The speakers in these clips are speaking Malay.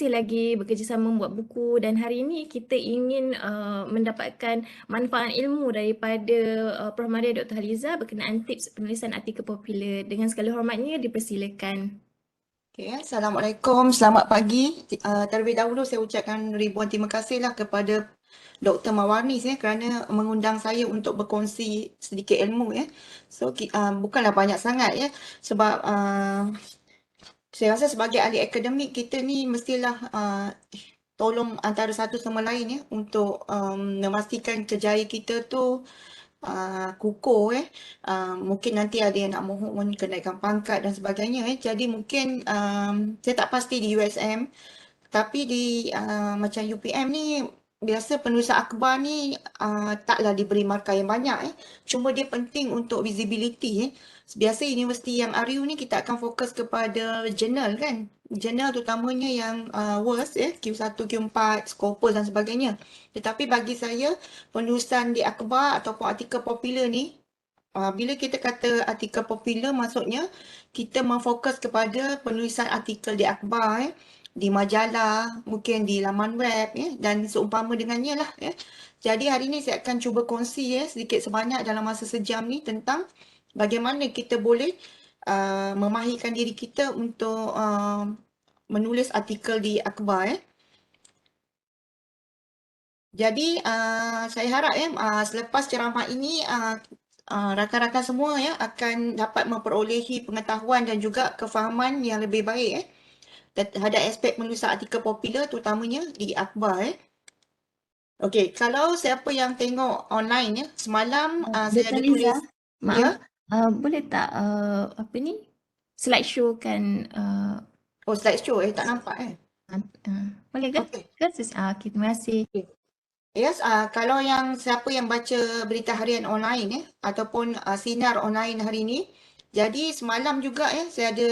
masih lagi bekerjasama membuat buku dan hari ini kita ingin mendapatkan manfaat ilmu daripada Prof. Maria Dr. Haliza berkenaan tips penulisan artikel popular. Dengan segala hormatnya dipersilakan. Okay, Assalamualaikum, selamat pagi. Terlebih dahulu saya ucapkan ribuan terima kasihlah kepada Dr. Mawarnis kerana mengundang saya untuk berkongsi sedikit ilmu ya. So bukanlah banyak sangat ya, sebab saya rasa sebagai ahli akademik kita ni mestilah tolong antara satu sama lain ya untuk memastikan kerjaya kita tu kukuh mungkin nanti ada yang nak mohon kenaikan pangkat dan sebagainya jadi mungkin saya tak pasti di USM tapi di macam UPM ni biasa penulisan akhbar ni taklah diberi markah yang banyak cuma dia penting untuk visibility biasa universiti yang RU ni kita akan fokus kepada jurnal kan, jurnal terutamanya yang worst Q1, Q4, Scopus dan sebagainya. Tetapi bagi saya penulisan di akhbar ataupun artikel popular ni bila kita kata artikel popular maksudnya kita memfokus kepada penulisan artikel di akhbar di majalah, mungkin di laman web dan seumpama dengannya lah Jadi hari ni saya akan cuba kongsi sedikit sebanyak dalam masa sejam ni tentang bagaimana kita boleh memahirkan diri kita untuk menulis artikel di akhbar Jadi saya harap selepas ceramah ini rakan-rakan semua akan dapat memperolehi pengetahuan dan juga kefahaman yang lebih baik terhadap aspek penulisan artikel popular terutamanya di akhbar Okey, kalau siapa yang tengok online semalam saya Dr. ada Haliza, tulis maaf, boleh tak apa ni slideshow kan slideshow tak nampak boleh ke? Okey. Okay, terima kasih. Yes, kalau yang siapa yang baca berita harian online ataupun sinar online hari ini, jadi semalam juga saya ada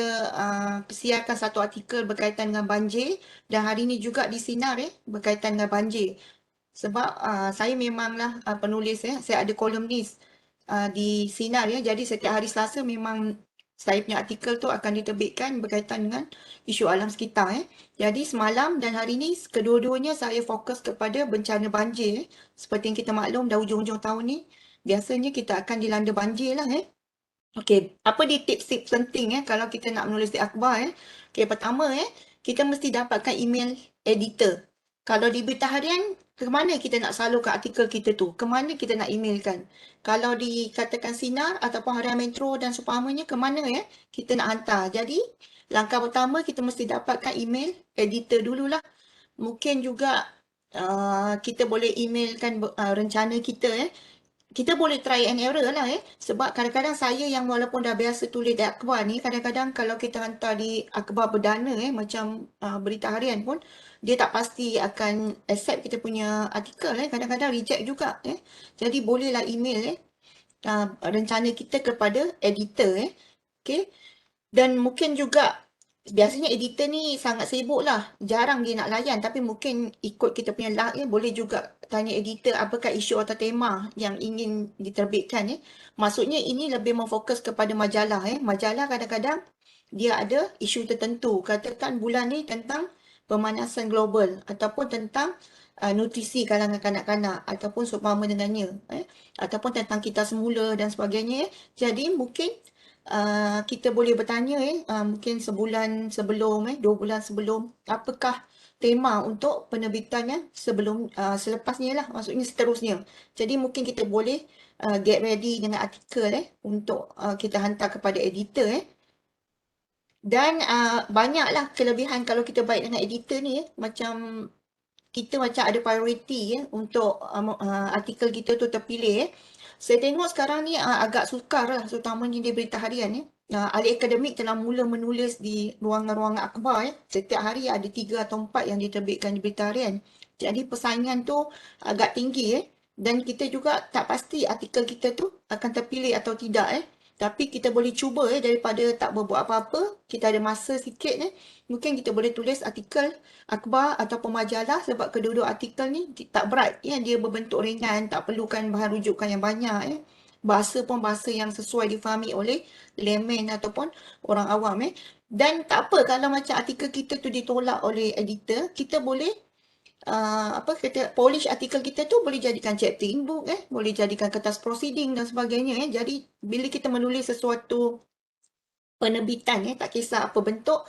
siarkan satu artikel berkaitan dengan banjir dan hari ini juga di sinar berkaitan dengan banjir. Sebab saya memanglah penulis saya ada kolumnis di sinar jadi setiap hari Selasa memang saya punya artikel tu akan diterbitkan berkaitan dengan isu alam sekitar Jadi semalam dan hari ini kedua-duanya saya fokus kepada bencana banjir Seperti yang kita maklum dah hujung-hujung tahun ni biasanya kita akan dilanda banjir lah Okey, apa di tips-tips penting kalau kita nak menulis di akhbar Okey, pertama kita mesti dapatkan email editor. Kalau di berita harian, ke mana kita nak salurkan artikel kita tu? Ke mana kita nak emailkan? Kalau dikatakan sinar ataupun harian metro dan seumpamanya, ke mana kita nak hantar? Jadi, langkah pertama kita mesti dapatkan email editor dululah. Mungkin juga kita boleh emailkan rencana kita kita boleh try and error lah sebab kadang-kadang saya yang walaupun dah biasa tulis di akhbar ni kadang-kadang kalau kita hantar di akhbar perdana macam berita harian pun dia tak pasti akan accept kita punya artikel kadang-kadang reject juga jadi bolehlah email rencana kita kepada editor okay? Dan mungkin juga biasanya editor ni sangat sibuk lah. Jarang dia nak layan. Tapi mungkin ikut kita punya luck boleh juga tanya editor apakah isu atau tema yang ingin diterbitkan Maksudnya ini lebih memfokus kepada majalah Majalah kadang-kadang dia ada isu tertentu. Katakan bulan ni tentang pemanasan global ataupun tentang nutrisi kalangan kanak-kanak ataupun seumpama dengannya ataupun tentang kita semula dan sebagainya Jadi mungkin kita boleh bertanya mungkin sebulan sebelum 2 bulan sebelum apakah tema untuk penerbitannya sebelum selepasnya lah maksudnya seterusnya. Jadi mungkin kita boleh get ready dengan artikel untuk kita hantar kepada editor Dan banyaklah kelebihan kalau kita baik dengan editor ni macam kita macam ada priority untuk artikel kita tu terpilih Saya tengok sekarang ni agak sukar lah terutamanya di berita harian ahli akademik telah mula menulis di ruangan-ruangan akhbar Setiap hari ada 3 atau 4 yang diterbitkan di berita harian. Jadi persaingan tu agak tinggi Dan kita juga tak pasti artikel kita tu akan terpilih atau tidak Tapi kita boleh cuba daripada tak berbuat apa-apa, kita ada masa sikit mungkin kita boleh tulis artikel akhbar ataupun majalah sebab kedua-dua artikel ni tak berat dia berbentuk ringan, tak perlukan bahan rujukan yang banyak Bahasa pun bahasa yang sesuai difahami oleh layman ataupun orang awam Dan tak apa kalau macam artikel kita tu ditolak oleh editor, kita boleh apa kata polish artikel kita tu boleh jadikan chapter book boleh jadikan kertas proceeding dan sebagainya Jadi bila kita menulis sesuatu penerbitan tak kisah apa bentuk,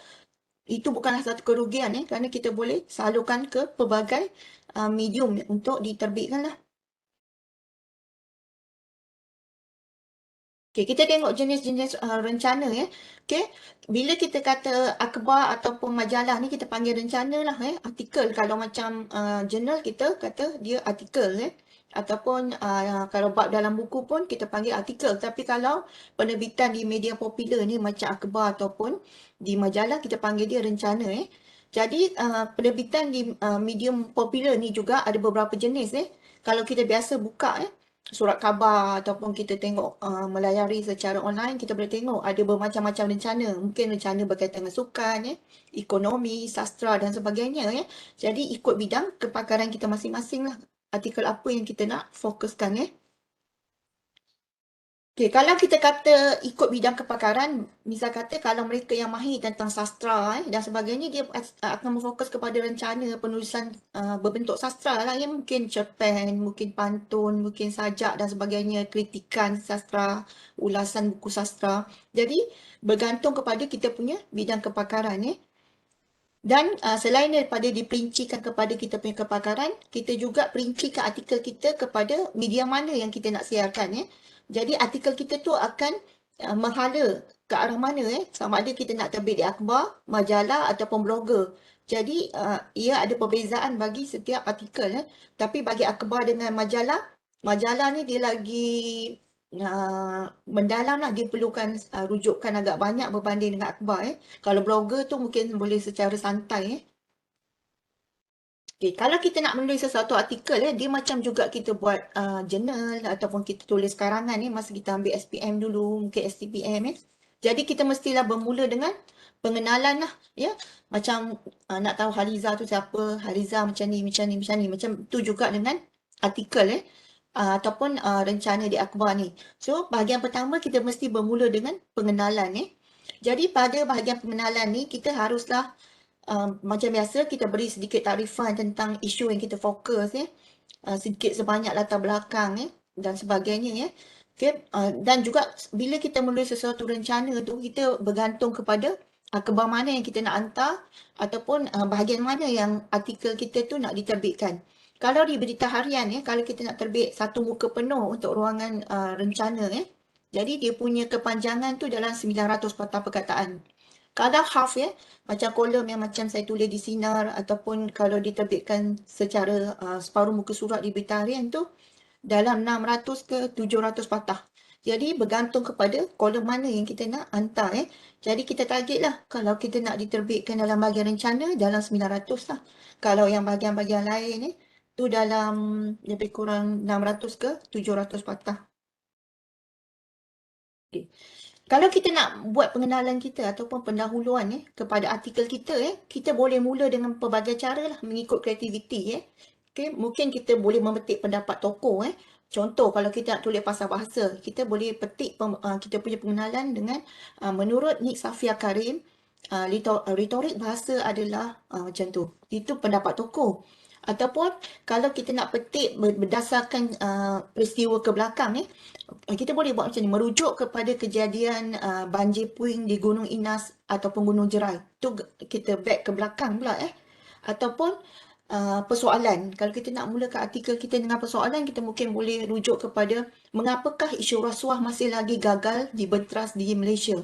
itu bukanlah satu kerugian kerana kita boleh salurkan ke pelbagai medium untuk diterbitkan lah. Okay, kita tengok jenis-jenis rencana Okay, bila kita kata akhbar ataupun majalah ni kita panggil rencana lah Artikel kalau macam jurnal kita kata dia artikel Ataupun kalau bab dalam buku pun kita panggil artikel. Tapi kalau penerbitan di media popular ni macam akhbar ataupun di majalah kita panggil dia rencana Jadi penerbitan di medium popular ni juga ada beberapa jenis Kalau kita biasa buka surat khabar ataupun kita tengok melayari secara online, kita boleh tengok ada bermacam-macam rencana. Mungkin rencana berkaitan dengan sukan, ekonomi, sastra dan sebagainya. Jadi ikut bidang kepakaran kita masing-masing lah. Artikel apa yang kita nak fokuskan Okay, kalau kita kata ikut bidang kepakaran, misal kata kalau mereka yang mahir tentang sastra dan sebagainya, dia akan berfokus kepada rencana penulisan berbentuk sastra lah mungkin cerpen, mungkin pantun, mungkin sajak dan sebagainya, kritikan sastra, ulasan buku sastra. Jadi bergantung kepada kita punya bidang kepakaran Dan selain daripada diperincikan kepada kita punya kepakaran, kita juga perincikan artikel kita kepada media mana yang kita nak siarkan Jadi artikel kita tu akan menghala ke arah mana sama ada kita nak terbit di akhbar, majalah ataupun blogger. Jadi ia ada perbezaan bagi setiap artikel Tapi bagi akhbar dengan majalah, majalah ni dia lagi mendalam lah, dia perlukan rujukan agak banyak berbanding dengan akhbar Kalau blogger tu mungkin boleh secara santai Okay, kalau kita nak menulis sesuatu artikel dia macam juga kita buat jurnal ataupun kita tulis karangan masa kita ambil SPM dulu, mungkin STPM Jadi kita mestilah bermula dengan pengenalan lah Macam nak tahu Haliza tu siapa, Haliza macam ni, macam ni, macam ni. Macam tu juga dengan artikel ataupun rencana di akhbar ni. So bahagian pertama kita mesti bermula dengan pengenalan Jadi pada bahagian pengenalan ni kita haruslah macam biasa kita beri sedikit takrifan tentang isu yang kita fokus sedikit sebanyak latar belakang dan sebagainya Okay, dan juga bila kita menulis sesuatu rencana tu kita bergantung kepada akhbar mana yang kita nak hantar ataupun bahagian mana yang artikel kita tu nak diterbitkan. Kalau di berita harian kalau kita nak terbit satu muka penuh untuk ruangan rencana jadi dia punya kepanjangan tu dalam 900 patah perkataan. Kalau half macam kolom yang macam saya tulis di Sinar ataupun kalau diterbitkan secara separuh muka surat di berita harian tu dalam 600 ke 700 patah. Jadi bergantung kepada kolom mana yang kita nak hantar Jadi kita targetlah kalau kita nak diterbitkan dalam bahagian rencana dalam 900 lah. Kalau yang bahagian-bahagian lain tu dalam lebih kurang 600 ke 700 patah. Okay. Kalau kita nak buat pengenalan kita ataupun pendahuluan kepada artikel kita kita boleh mula dengan pelbagai cara lah mengikut kreativiti Okay, mungkin kita boleh memetik pendapat tokoh Contoh kalau kita nak tulis pasal bahasa, kita boleh petik kita punya pengenalan dengan menurut Nik Safia Karim, retorik bahasa adalah macam tu. Itu pendapat tokoh. Ataupun kalau kita nak petik berdasarkan peristiwa ke belakang kita boleh buat macam ni, merujuk kepada kejadian banjir puing di Gunung Inas ataupun Gunung Jerai. Tu kita back ke belakang pula Ataupun persoalan. Kalau kita nak mulakan artikel kita dengan persoalan, kita mungkin boleh rujuk kepada mengapakah isu rasuah masih lagi gagal dibenteras di Malaysia.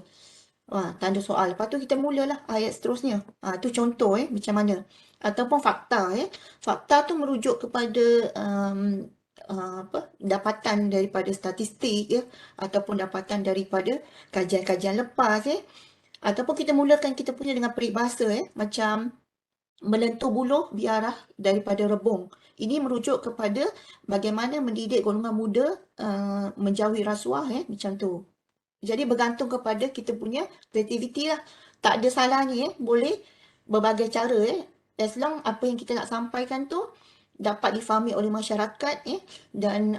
Tanda soal. Lepas tu kita mulalah ayat seterusnya. Tu contoh macam mana. Ataupun fakta Fakta tu merujuk kepada dapatan daripada statistik ataupun dapatan daripada kajian-kajian lepas Ataupun kita mulakan kita punya dengan peribahasa macam melentur buluh biarah daripada rebung. Ini merujuk kepada bagaimana mendidik golongan muda menjauhi rasuah macam tu. Jadi bergantung kepada kita punya kreativiti lah. Tak ada salahnya boleh berbagai cara as long apa yang kita nak sampaikan tu dapat difahami oleh masyarakat dan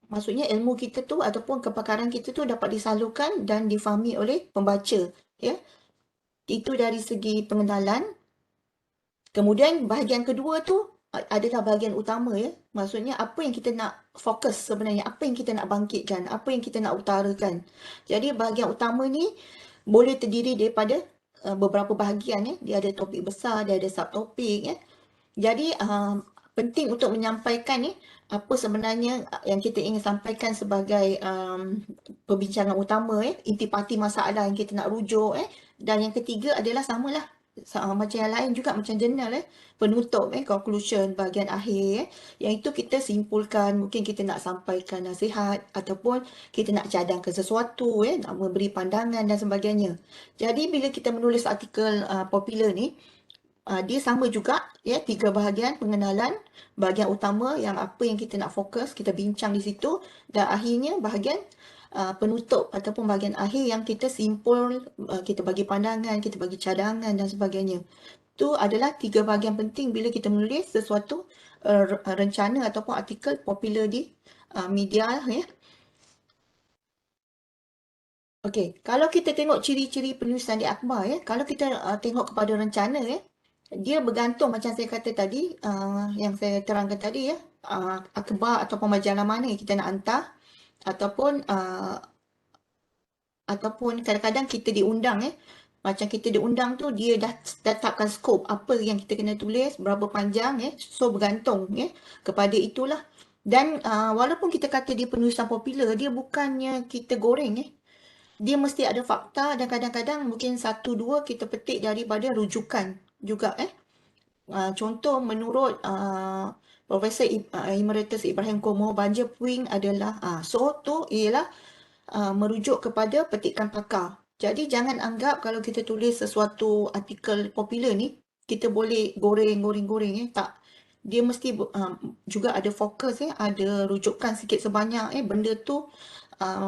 maksudnya ilmu kita tu ataupun kepakaran kita tu dapat disalurkan dan difahami oleh pembaca Itu dari segi pengenalan. Kemudian bahagian kedua tu adalah bahagian utama ya. Maksudnya apa yang kita nak fokus sebenarnya, apa yang kita nak bangkitkan, apa yang kita nak utarakan. Jadi bahagian utama ni boleh terdiri daripada beberapa bahagian ya. Dia ada topik besar, dia ada subtopik ya. Jadi penting untuk menyampaikan ni apa sebenarnya yang kita ingin sampaikan sebagai perbincangan utama intipati masalah yang kita nak rujuk dan yang ketiga adalah samalah macam yang lain juga macam jurnal penutup conclusion bahagian akhir yang itu kita simpulkan mungkin kita nak sampaikan nasihat ataupun kita nak cadangkan sesuatu nak memberi pandangan dan sebagainya. Jadi bila kita menulis artikel popular ni dia sama juga ya, 3 bahagian pengenalan, bahagian utama yang apa yang kita nak fokus, kita bincang di situ dan akhirnya bahagian penutup ataupun bahagian akhir yang kita simpul, kita bagi pandangan, kita bagi cadangan dan sebagainya. Itu adalah 3 bahagian penting bila kita menulis sesuatu rencana ataupun artikel popular di media ya. Okey, kalau kita tengok ciri-ciri penulisan di akhbar ya, kalau kita tengok kepada rencana ya, dia bergantung macam saya kata tadi, yang saya terangkan tadi ya, akhbar ataupun majalah mana yang kita nak hantar ataupun kadang-kadang kita diundang macam kita diundang tu dia dah tetapkan skop apa yang kita kena tulis, berapa panjang so bergantung kepada itulah. Dan walaupun kita kata dia penulisan popular, dia bukannya kita goreng dia mesti ada fakta dan kadang-kadang mungkin satu dua kita petik daripada rujukan juga contoh menurut Profesor Emeritus Ibrahim Komo, banjir puing adalah so tu ialah merujuk kepada petikan pakar. Jadi jangan anggap kalau kita tulis sesuatu artikel popular ni kita boleh goreng tak. Dia mesti juga ada fokus ada rujukan sikit sebanyak benda tu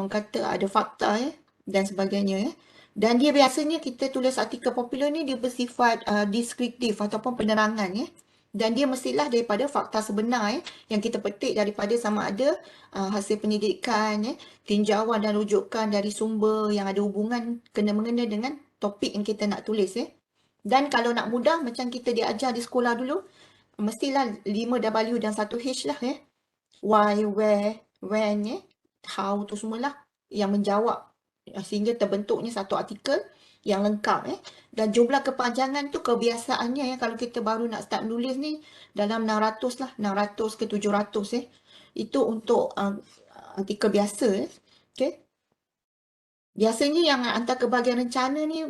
kata ada fakta dan sebagainya Dan dia biasanya kita tulis artikel popular ni dia bersifat deskriptif ataupun penerangan Dan dia mestilah daripada fakta sebenar yang kita petik daripada sama ada hasil pendidikan tinjauan dan rujukan dari sumber yang ada hubungan kena-mengena dengan topik yang kita nak tulis Dan kalau nak mudah macam kita diajar di sekolah dulu, mestilah 5W dan 1H lah Why, where, when how tu semualah yang menjawab sehingga terbentuknya satu artikel yang lengkap Dan jumlah kepanjangan tu kebiasaannya kalau kita baru nak start menulis ni dalam 600 lah, 600 ke 700 Itu untuk artikel biasa okey. Biasanya yang hantar ke bahagian rencana ni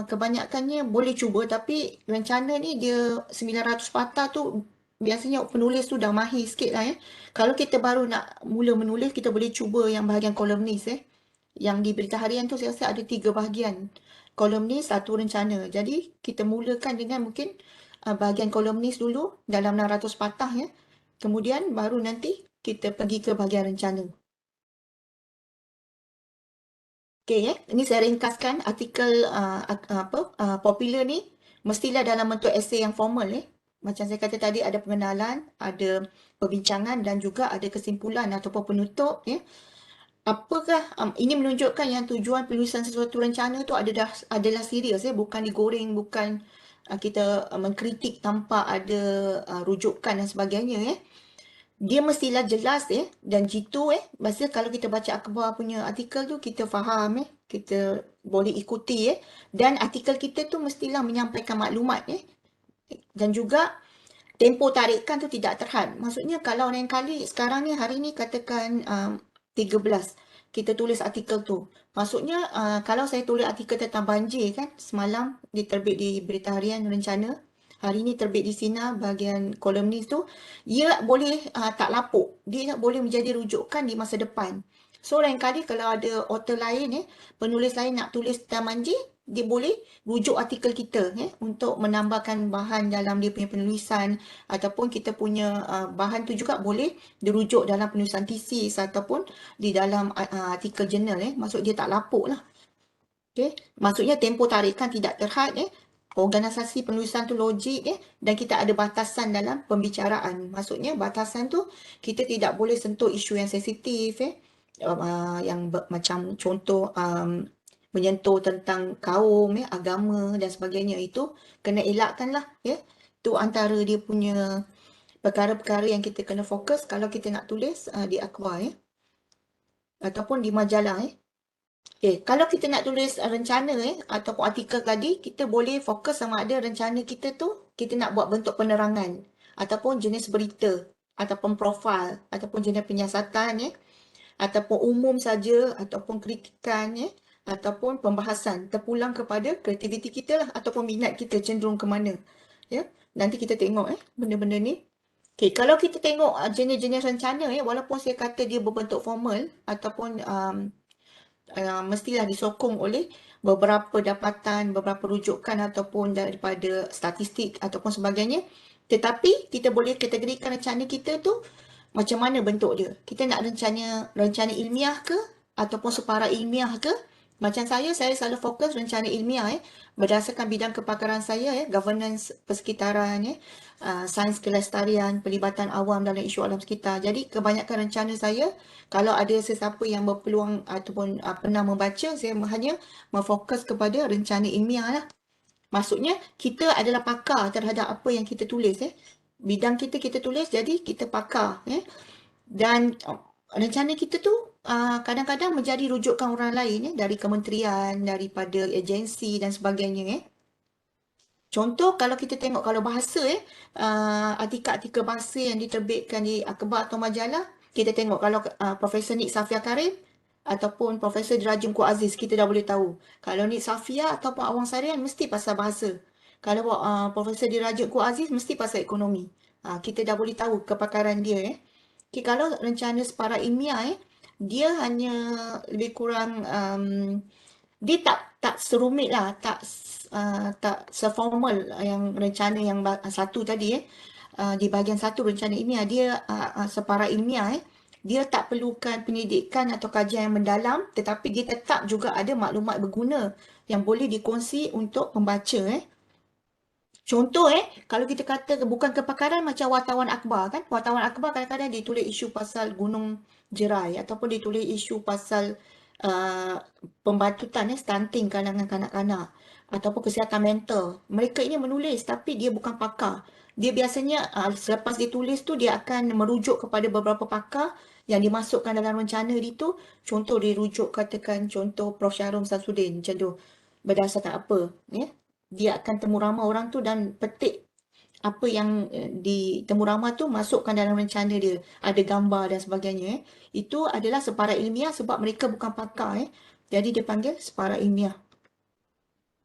kebanyakannya boleh cuba tapi rencana ni dia 900 patah tu biasanya penulis tu dah mahir sikit lah Kalau kita baru nak mula menulis kita boleh cuba yang bahagian kolumnis Yang di berita harian tu saya rasa ada 3 bahagian. Kolumnis, 1 rencana. Jadi kita mulakan dengan mungkin bahagian kolumnis dulu dalam 600 patah Kemudian baru nanti kita pergi ke bahagian rencana. Okey ini saya ringkaskan artikel popular ni mestilah dalam bentuk esei yang formal Macam saya kata tadi ada pengenalan, ada perbincangan dan juga ada kesimpulan ataupun penutup Apakah ini menunjukkan yang tujuan penulisan sesuatu rencana tu adalah serius bukan digoreng, bukan kita mengkritik tanpa ada rujukan dan sebagainya Dia mestilah jelas dan jitu maksudnya kalau kita baca akhbar punya artikel tu kita faham kita boleh ikuti dan artikel kita tu mestilah menyampaikan maklumat dan juga tempoh tarikan tu tidak terhad. Maksudnya kalau lain kali sekarang ni hari ni katakan 13 kita tulis artikel tu. Maksudnya kalau saya tulis artikel tentang banjir kan semalam diterbit di Berita Harian Rencana, hari ni terbit di Sinar bahagian kolumnis tu, ia boleh tak lapuk. Dia boleh menjadi rujukan di masa depan. So lain kali kalau ada author lain penulis lain nak tulis tentang banjir, dia boleh rujuk artikel kita untuk menambahkan bahan dalam dia punya penulisan ataupun kita punya bahan tu juga boleh dirujuk dalam penulisan tesis ataupun di dalam artikel jurnal maksud dia tak lapuk lah. Okay. Maksudnya tempoh tarikan tidak terhad organisasi penulisan tu logik dan kita ada batasan dalam pembicaraan. Maksudnya batasan tu kita tidak boleh sentuh isu yang sensitif yang macam contoh menyentuh tentang kaum, agama dan sebagainya. Itu kena elakkan lah, ya. Itu antara dia punya perkara-perkara yang kita kena fokus kalau kita nak tulis di akhbar, ya. Ataupun di majalah, ya. Okay, kalau kita nak tulis rencana ataupun artikel tadi, kita boleh fokus sama ada rencana kita tu, kita nak buat bentuk penerangan ataupun jenis berita ataupun profil ataupun jenis penyiasatan, ataupun umum saja ataupun kritikan, ataupun pembahasan terpulang kepada kreativiti kita lah ataupun minat kita cenderung ke mana, ya. Nanti kita tengok benda-benda ni. Okay, kalau kita tengok jenis-jenis rencana, walaupun saya kata dia berbentuk formal ataupun mestilah disokong oleh beberapa dapatan, beberapa rujukan ataupun daripada statistik ataupun sebagainya. Tetapi kita boleh kategorikan rencana kita tu macam mana bentuk dia. Kita nak rencana ilmiah ke ataupun separa ilmiah ke? Macam saya selalu fokus rencana ilmiah berdasarkan bidang kepakaran saya, governance persekitaran, sains kelestarian, pelibatan awam dalam isu alam sekitar. Jadi kebanyakan rencana saya, kalau ada sesiapa yang berpeluang ataupun pernah membaca, saya hanya memfokus kepada rencana ilmiah lah. Maksudnya kita adalah pakar terhadap apa yang kita tulis. Bidang kita tulis, jadi kita pakar. Dan rencana kita tu kadang-kadang menjadi rujukan orang lain, dari kementerian, daripada agensi dan sebagainya. Contoh kalau kita tengok kalau bahasa artikel-artikel bahasa yang diterbitkan di akhbar atau majalah, kita tengok kalau Profesor Nik Safia Karim ataupun Profesor Diraja Engku Aziz, kita dah boleh tahu. Kalau Nik Safia ataupun Awang Sarian mesti pasal bahasa. Kalau Profesor Diraja Engku Aziz mesti pasal ekonomi. Kita dah boleh tahu kepakaran dia. Okay, kalau rencana separa ilmiah dia hanya lebih kurang dia tak serumit lah, tak seformal yang rencana yang satu tadi di bahagian satu rencana ilmiah dia separa ilmiah dia tak perlukan pendidikan atau kajian yang mendalam, tetapi dia tetap juga ada maklumat berguna yang boleh dikongsi untuk pembaca. Contoh kalau kita kata bukan kepakaran macam wartawan akhbar kan. Wartawan akhbar kadang-kadang dia tulis isu pasal Gunung Jerai ataupun dia tulis isu pasal pembatutan stunting kalangan kanak-kanak ataupun kesihatan mental. Mereka ini menulis tapi dia bukan pakar. Dia biasanya selepas dia tulis tu dia akan merujuk kepada beberapa pakar yang dimasukkan dalam rencana itu. Contoh dia rujuk katakan contoh Prof. Syahrul Samsudin macam tu. Berdasarkan apa? Dia akan temu ramah orang tu dan petik apa yang di temu ramah tu masukkan dalam rencana dia. Ada gambar dan sebagainya. Itu adalah separa ilmiah sebab mereka bukan pakar. Jadi dia panggil separa ilmiah.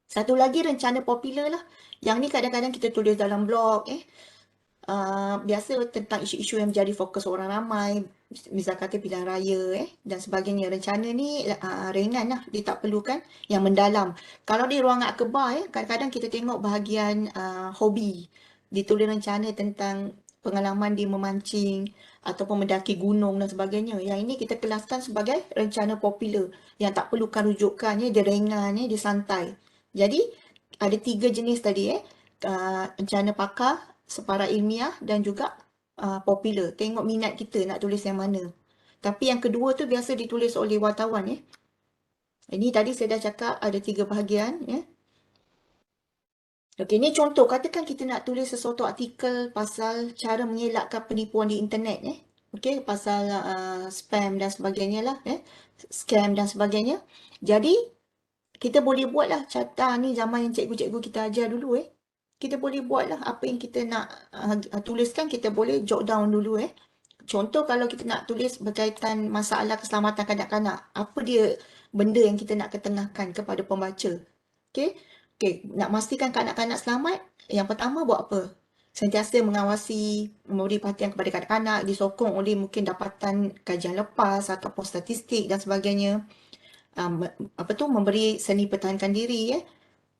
Satu lagi rencana popular lah. Yang ni kadang-kadang kita tulis dalam blog. Biasa tentang isu-isu yang menjadi fokus orang ramai. Misal kata pilihan raya dan sebagainya. Rencana ni ringan lah. Dia tak perlukan yang mendalam. Kalau di ruangan akhbar kadang-kadang kita tengok bahagian hobi. Ditulis rencana tentang pengalaman dia memancing ataupun mendaki gunung dan sebagainya. Yang ini kita kelaskan sebagai rencana popular yang tak perlukan rujukannya, dia ringan, dia santai. Jadi ada 3 jenis tadi rencana pakar, separa ilmiah dan juga popular. Tengok minat kita nak tulis yang mana. Tapi yang kedua tu biasa ditulis oleh wartawan. Ini tadi saya dah cakap ada 3 bahagian. Okey, ni contoh. Katakan kita nak tulis sesuatu artikel pasal cara mengelakkan penipuan di internet. Okey, pasal spam dan sebagainya lah. Scam dan sebagainya. Jadi, kita boleh buatlah ni zaman yang cikgu-cikgu kita ajar dulu. Kita boleh buatlah apa yang kita nak tuliskan, kita boleh jot down dulu. Contoh kalau kita nak tulis berkaitan masalah keselamatan kanak-kanak. Apa dia benda yang kita nak ketengahkan kepada pembaca. Okey. Okey, nak pastikan kanak-kanak selamat, yang pertama buat apa? Sentiasa mengawasi, memberi perhatian kepada kanak-kanak, disokong oleh mungkin dapatan kajian lepas ataupun statistik dan sebagainya. Memberi seni pertahankan diri,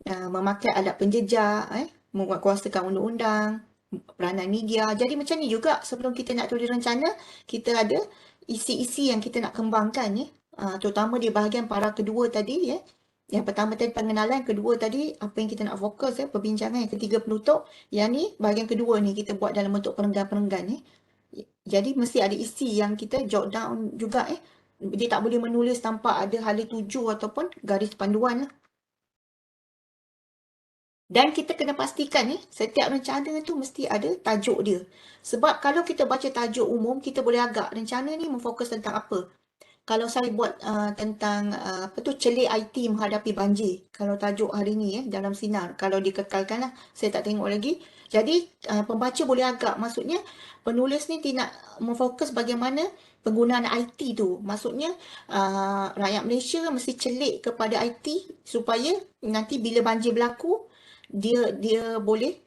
memakai alat penjejak, menguatkuasakan undang-undang, peranan media. Jadi macam ni juga sebelum kita nak tulis rencana, kita ada isi-isi yang kita nak kembangkan, terutama di bahagian para kedua tadi, Yang pertama tadi pengenalan, kedua tadi apa yang kita nak fokus, perbincangan, yang ketiga penutup. Yang ni bahagian kedua ni kita buat dalam bentuk perenggan-perenggan. Jadi mesti ada isi yang kita jot down juga dia tak boleh menulis tanpa ada hala tuju ataupun garis panduan lah. Dan kita kena pastikan setiap rencana tu mesti ada tajuk dia. Sebab kalau kita baca tajuk umum, kita boleh agak rencana ni memfokus tentang apa. Kalau saya buat tentang celik IT menghadapi banjir. Kalau tajuk hari ni dalam sinar, kalau dikekalkan lah, saya tak tengok lagi. Jadi pembaca boleh agak, maksudnya penulis ni tidak memfokus bagaimana penggunaan IT tu. Maksudnya rakyat Malaysia mesti celik kepada IT supaya nanti bila banjir berlaku, dia boleh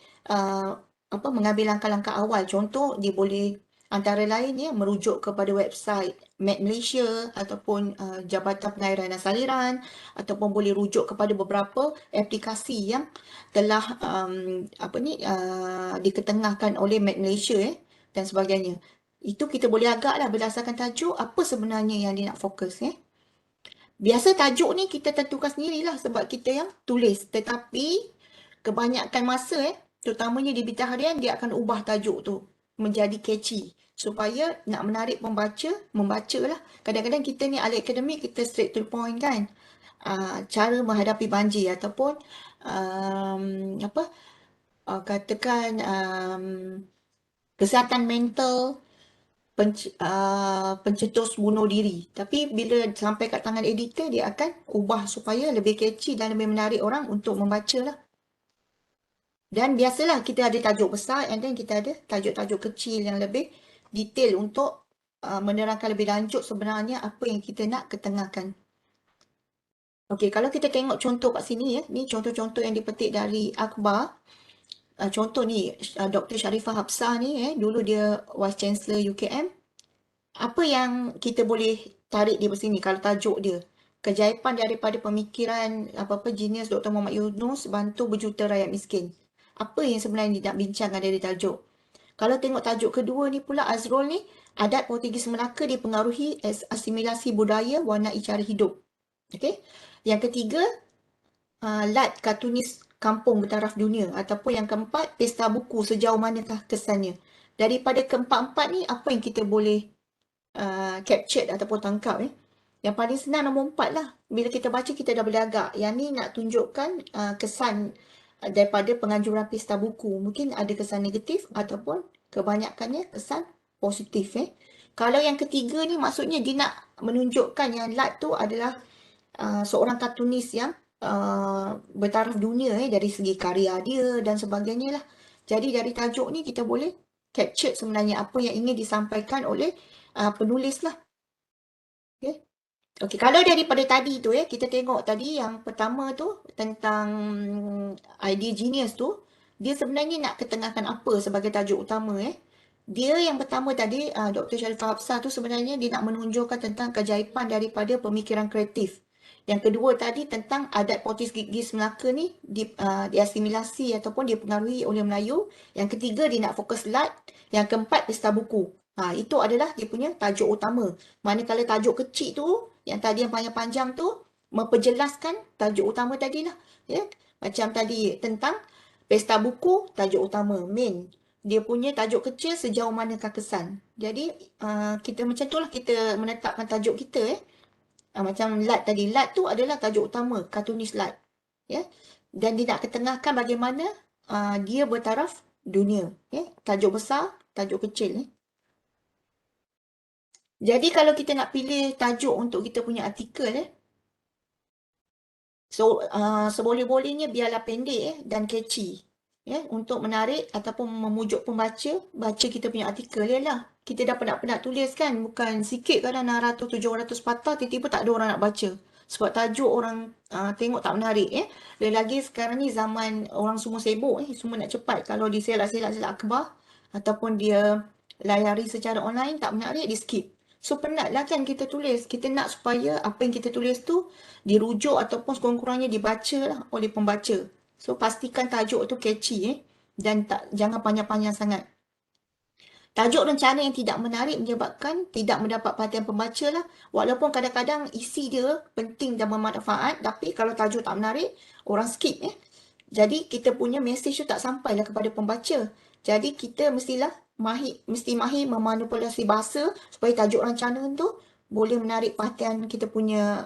mengambil langkah-langkah awal. Contoh, dia boleh antara lain merujuk kepada website Met Malaysia ataupun Jabatan Pengairan dan Saliran, ataupun boleh rujuk kepada beberapa aplikasi yang telah diketengahkan oleh Met Malaysia dan sebagainya. Itu kita boleh agaklah berdasarkan tajuk apa sebenarnya yang dia nak fokus. Biasa tajuk ni kita tentukan sendirilah sebab kita yang tulis. Tetapi kebanyakan masa terutamanya di Berita Harian, dia akan ubah tajuk tu menjadi catchy supaya nak menarik pembaca membaca lah. Kadang-kadang kita ni ahli akademik, kita straight to the point kan. Cara menghadapi banjir ataupun katakan kesihatan mental pencetus bunuh diri. Tapi bila sampai kat tangan editor, dia akan ubah supaya lebih catchy dan lebih menarik orang untuk membaca lah. Dan biasalah kita ada tajuk besar and then kita ada tajuk-tajuk kecil yang lebih detail untuk menerangkan lebih lanjut sebenarnya apa yang kita nak ketengahkan. Okey, kalau kita tengok contoh kat sini ni contoh-contoh yang dipetik dari akhbar. Contoh ni Dr. Sharifah Hapsah ni dulu dia Vice Chancellor UKM. Apa yang kita boleh tarik di sini kalau tajuk dia? Keajaiban daripada pemikiran genius Dr. Muhammad Yunus bantu berjuta rakyat miskin. Apa yang sebenarnya dia nak bincangkan dari tajuk? Kalau tengok tajuk kedua ni pula, Azrul ni, adat Portugis Melaka dipengaruhi asimilasi budaya warnai cara hidup. Okay? Yang ketiga, Lat kartunis kampung bertaraf dunia. Ataupun yang keempat, pesta buku sejauh manakah kesannya. Daripada keempat-empat ni, apa yang kita boleh captured ataupun tangkap Yang paling senang nombor 4 lah. Bila kita baca, kita dah boleh agak. Yang ni nak tunjukkan kesan daripada penganjuran pesta buku. Mungkin ada kesan negatif ataupun kebanyakannya kesan positif. Kalau yang ketiga ni maksudnya dia nak menunjukkan yang Lat tu adalah seorang kartunis yang bertaraf dunia dari segi karya dia dan sebagainya lah. Jadi dari tajuk ni kita boleh capture sebenarnya apa yang ingin disampaikan oleh penulis lah. Okey, kalau daripada tadi tu kita tengok tadi yang pertama tu tentang idea genius tu, dia sebenarnya nak ketengahkan apa sebagai tajuk utama Dia yang pertama tadi Dr. Sharifah Hapsah tu sebenarnya dia nak menunjukkan tentang keajaiban daripada pemikiran kreatif. Yang kedua tadi tentang adat Portugis Melaka ni diasimilasi ataupun dipengaruhi oleh Melayu. Yang ketiga dia nak fokus Lat. Yang keempat pesta buku. Itu adalah dia punya tajuk utama. Manakala tajuk kecil tu, yang tadi yang panjang-panjang tu, memperjelaskan tajuk utama tadi lah. Macam tadi tentang pesta buku, tajuk utama, main. Dia punya tajuk kecil sejauh manakah kesan. Jadi kita macam tu lah kita menetapkan tajuk kita macam Lat tadi. Lat tu adalah tajuk utama, kartunis Lat. Dan dia nak ketengahkan bagaimana dia bertaraf dunia. Tajuk besar, tajuk kecil. Jadi kalau kita nak pilih tajuk untuk kita punya artikel seboleh-bolehnya biarlah pendek dan catchy. Untuk menarik ataupun memujuk pembaca, baca kita punya artikel lah. Kita dah penat-penat tulis kan, bukan sikit kadang 600-700 patah, tiba-tiba tak ada orang nak baca. Sebab tajuk orang tengok tak menarik. Lagi sekarang ni zaman orang semua sibuk, semua nak cepat. Kalau dia selak-selak akhbar ataupun dia layari secara online, tak menarik, di skip. So penatlah kan kita tulis. Kita nak supaya apa yang kita tulis tu dirujuk ataupun sekurang-kurangnya dibaca lah oleh pembaca. So pastikan tajuk tu catchy dan jangan panjang-panjang sangat. Tajuk rencana yang tidak menarik menyebabkan tidak mendapat perhatian pembaca lah. Walaupun kadang-kadang isi dia penting dan bermanfaat, tapi kalau tajuk tak menarik, orang skip Jadi kita punya message tu tak sampailah kepada pembaca. Jadi kita mesti mahir memanipulasi bahasa supaya tajuk rancangan tu boleh menarik perhatian kita punya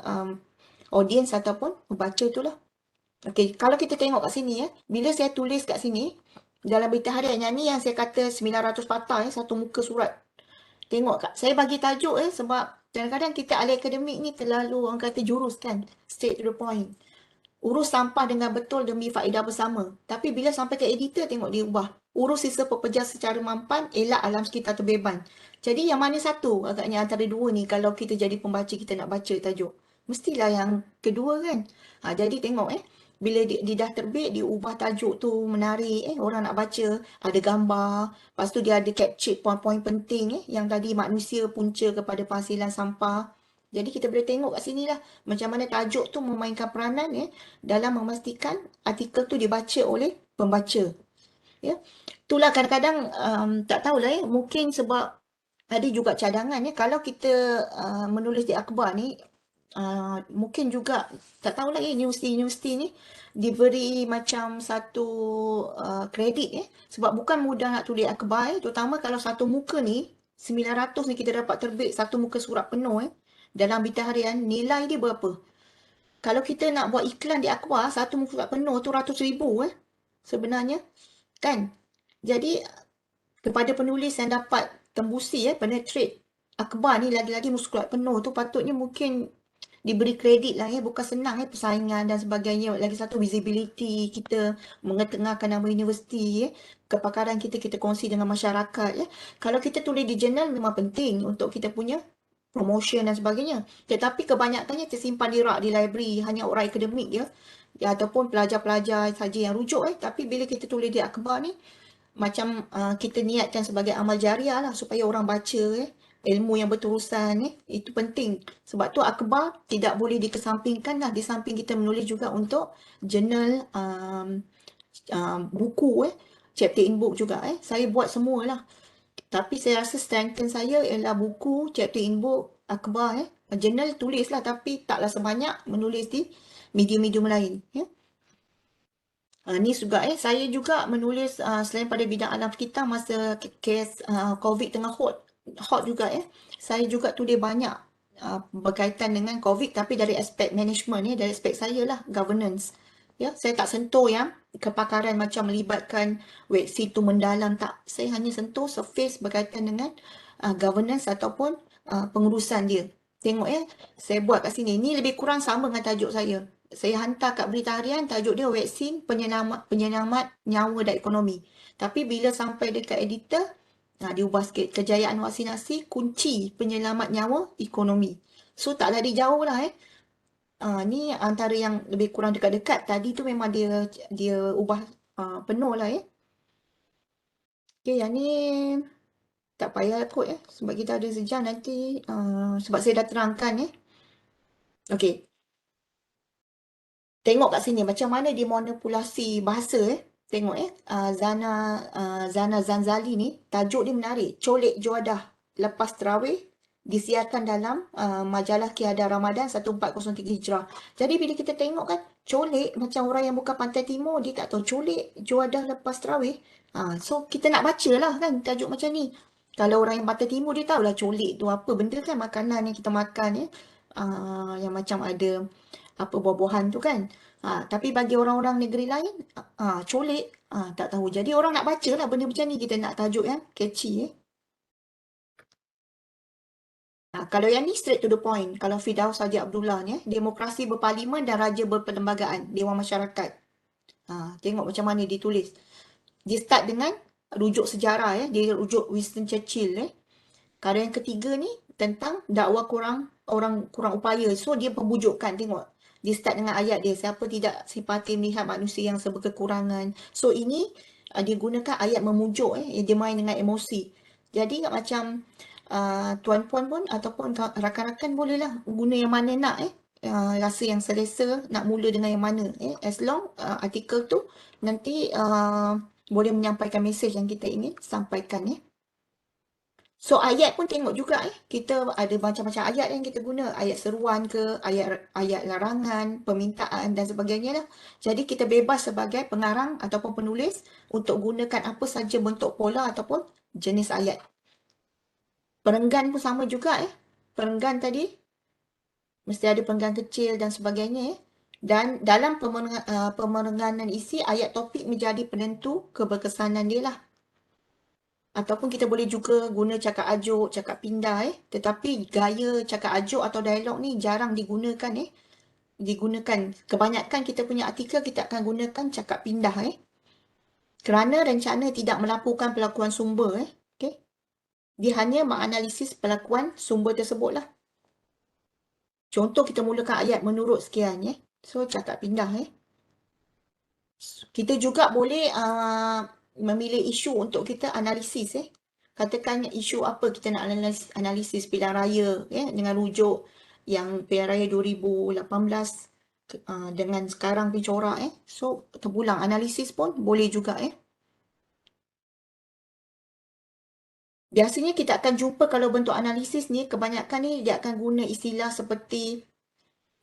audience ataupun pembaca tu lah. Okey, kalau kita tengok kat sini bila saya tulis kat sini dalam berita harian yang ni yang saya kata 900 patah satu muka surat. Tengok Kak, saya bagi tajuk sebab kadang-kadang kita ahli akademik ni terlalu orang kata jurus kan, straight to the point. Urus sampah dengan betul demi faedah bersama. Tapi bila sampai ke editor tengok dia ubah. Urus sisa pekerja secara mampan, elak alam sekitar terbeban. Jadi yang mana satu agaknya antara dua ni kalau kita jadi pembaca kita nak baca tajuk. Mestilah yang kedua kan. Jadi tengok bila dia dah terbit, dia ubah tajuk tu menarik orang nak baca. Ada gambar. Lepas tu dia ada capture poin-poin penting yang tadi manusia punca kepada penghasilan sampah. Jadi kita boleh tengok kat sini lah macam mana tajuk tu memainkan peranan dalam memastikan artikel tu dibaca oleh pembaca. Ya. Itulah kadang-kadang tak tahulah mungkin sebab ada juga cadangan kalau kita menulis di akhbar ni mungkin juga tak tahulah universiti-universiti ni diberi macam satu kredit sebab bukan mudah nak tulis akhbar terutama kalau satu muka ni 900 ni kita dapat terbit satu muka surat penuh dalam berita harian nilai dia berapa? Kalau kita nak buat iklan di akhbar satu muka surat penuh tu ratus ribu sebenarnya kan. Jadi kepada penulis yang dapat tembusi penetrate akhbar ni lagi-lagi muka surat penuh tu patutnya mungkin diberi kredit lah bukan senang persaingan dan sebagainya. Lagi satu visibility kita mengetengahkan nama universiti kepakaran kita kongsi dengan masyarakat Kalau kita tulis di jurnal memang penting untuk kita punya promotion dan sebagainya. Tetapi kebanyakannya tersimpan di rak di library hanya orang akademik ataupun pelajar-pelajar saja yang rujuk Tapi bila kita tulis di akhbar ni macam kita niatkan sebagai amal jariah lah supaya orang baca ilmu yang berterusan itu penting. Sebab tu akhbar tidak boleh dikesampingkan lah. Di samping kita menulis juga untuk jurnal buku chapter in book juga Saya buat semualah. Tapi saya rasa strengthen saya ialah buku, chapter in book, akhbar Jurnal tulislah tapi taklah sebanyak menulis di medium-medium lain Ni juga saya juga menulis selain pada bidang alam sekitar masa kes COVID tengah hot juga Saya juga tulis banyak berkaitan dengan COVID tapi dari aspek management dari aspek saya lah, governance. Saya tak sentuh yang kepakaran macam melibatkan web tu mendalam tak. Saya hanya sentuh surface berkaitan dengan governance ataupun pengurusan dia. Tengok saya buat kat sini. Ni lebih kurang sama dengan tajuk saya. Saya hantar kat berita harian tajuk dia vaksin penyelamat nyawa dan ekonomi. Tapi bila sampai dekat editor diubah sikit. Kejayaan vaksinasi kunci penyelamat nyawa ekonomi. So tak lari jauh lah ni antara yang lebih kurang dekat-dekat. Tadi tu memang dia ubah penuh lah Okay, yang ni tak payah kot sebab kita ada sejam nanti sebab saya dah terangkan Okay. Tengok kat sini macam mana dia manipulasi bahasa Tengok Zana Zanzali ni tajuk dia menarik. Colik Juadah lepas tarawih disiarkan dalam majalah Qiyadah Ramadan 1403 Hijrah. Jadi bila kita tengok kan colik macam orang yang bukan pantai timur dia tak tahu colik Juadah lepas tarawih. So kita nak baca lah kan tajuk macam ni. Kalau orang yang pantai timur dia tahulah colik tu apa benda kan makanan yang kita makan yang macam ada apa buah-buahan tu kan. Tapi bagi orang-orang negeri lain, colik, tak tahu. Jadi orang nak baca lah benda macam ni. Kita nak tajuk yang catchy Kalau yang ni straight to the point. Kalau Firdaus Haji Abdullah ni, demokrasi berparlimen dan raja berperlembagaan, Dewan Masyarakat. Tengok macam mana dia tulis. Dia start dengan rujuk sejarah Dia rujuk Winston Churchill Kalau yang ketiga ni tentang dakwa orang kurang upaya. So dia pembujukan tengok. Dia start dengan ayat dia. Siapa tidak simpati melihat manusia yang berkekurangan. So ini dia gunakan ayat memujuk dia main dengan emosi. Jadi macam tuan-puan pun ataupun rakan-rakan bolehlah guna yang mana nak rasa yang selesa nak mula dengan yang mana as long artikel tu nanti boleh menyampaikan mesej yang kita ingin sampaikan So ayat pun tengok juga kita ada macam-macam ayat yang kita guna, ayat seruan ke, ayat larangan, permintaan dan sebagainya lah. Jadi kita bebas sebagai pengarang ataupun penulis untuk gunakan apa saja bentuk pola ataupun jenis ayat. Perenggan pun sama juga perenggan tadi, mesti ada perenggan kecil dan sebagainya. Dan dalam pemerenganan isi, ayat topik menjadi penentu keberkesanan dia lah. Ataupun kita boleh juga guna cakap ajuk, cakap pindah. Tetapi gaya cakap ajuk atau dialog ni jarang digunakan. Digunakan. Kebanyakan kita punya artikel kita akan gunakan cakap pindah. Kerana rencana tidak melaporkan pelakuan sumber. Okay. Dia hanya menganalisis pelakuan sumber tersebut lah. Contoh kita mulakan ayat menurut sekian. So cakap pindah. Kita juga boleh memilih isu untuk kita analisis. Katakan isu apa kita nak analisis pilihan raya dengan rujuk yang pilihan raya 2018 dengan sekarang pencorak. So terpulang analisis pun boleh juga. Biasanya kita akan jumpa kalau bentuk analisis ni kebanyakan ni dia akan guna istilah seperti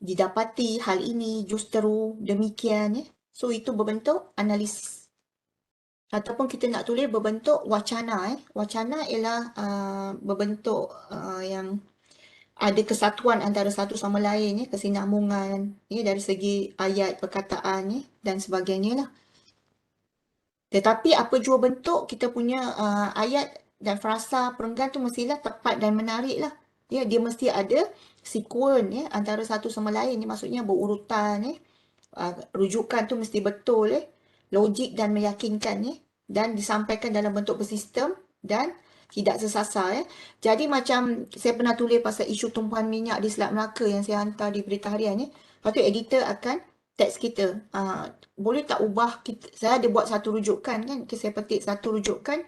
didapati, hal ini, justeru, demikian. So itu berbentuk analisis. Ataupun kita nak tulis berbentuk wacana. Wacana ialah berbentuk yang ada kesatuan antara satu sama lain, kesinambungan dari segi ayat, perkataan dan sebagainya lah. Tetapi apa jua bentuk kita punya ayat dan frasa perenggan tu mestilah tepat dan menarik lah. Dia mesti ada sekuen antara satu sama lain. Maksudnya berurutan. Rujukan tu mesti betul. Logik dan meyakinkan. Dan disampaikan dalam bentuk bersistem dan tidak tersasar. Jadi macam saya pernah tulis pasal isu tumpahan minyak di Selat Melaka yang saya hantar di Berita Harian. Lepas tu editor akan teks kita. Boleh tak ubah, saya ada buat satu rujukan kan. Saya petik satu rujukan.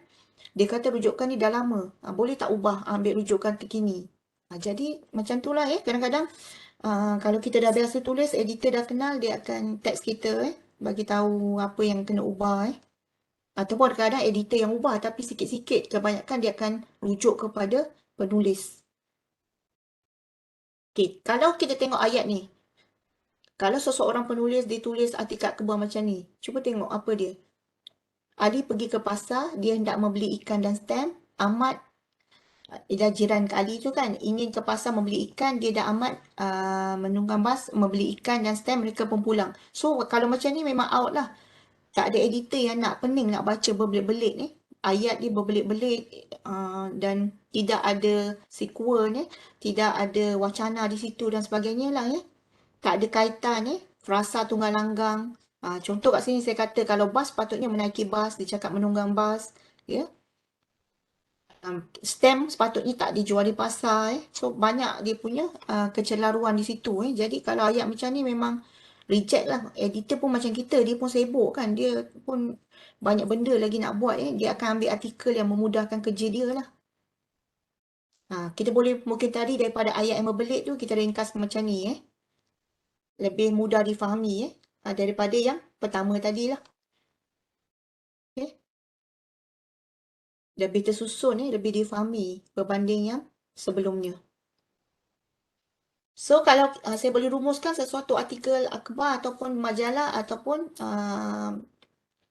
Dia kata rujukan ni dah lama. Boleh tak ubah, ambil rujukan terkini. Jadi macam tu lah kadang-kadang kalau kita dah biasa tulis, editor dah kenal, dia akan teks kita bagi tahu apa yang kena ubah. Ataupun kadang-kadang editor yang ubah tapi sikit-sikit. Kebanyakan dia akan rujuk kepada penulis. Okay, kalau kita tengok ayat ni. Kalau seseorang penulis dia tulis artikel akhbar macam ni. Cuba tengok apa dia. Ali pergi ke pasar, dia hendak membeli ikan dan stem. Ahmad, dia jiran Ali tu kan, ingin ke pasar membeli ikan, dia dah amat menunggang bas, membeli ikan dan stem, mereka pun pulang. So kalau macam ni memang out lah. Tak ada editor yang nak pening nak baca berbelit-belit ni. Ayat dia berbelit-belit dan tidak ada sekuen, tidak ada wacana di situ dan sebagainya lah. Tak ada kaitan frasa tunggal langgang. Contoh kat sini saya kata kalau bas patutnya menaiki bas, dia cakap menunggang bas. Stem sepatutnya tak dijual di pasar. So banyak dia punya kecelaruan di situ. Jadi kalau ayat macam ni memang reject lah. Editor pun macam kita, dia pun sibuk kan. Dia pun banyak benda lagi nak buat. Dia akan ambil artikel yang memudahkan kerja dia lah. Kita boleh mungkin tadi daripada ayat yang berbelit tu kita ringkas macam ni. Lebih mudah difahami daripada yang pertama tadi lah. Okay. Lebih tersusun, lebih difahami berbanding yang sebelumnya. So kalau saya boleh rumuskan sesuatu artikel akhbar ataupun majalah ataupun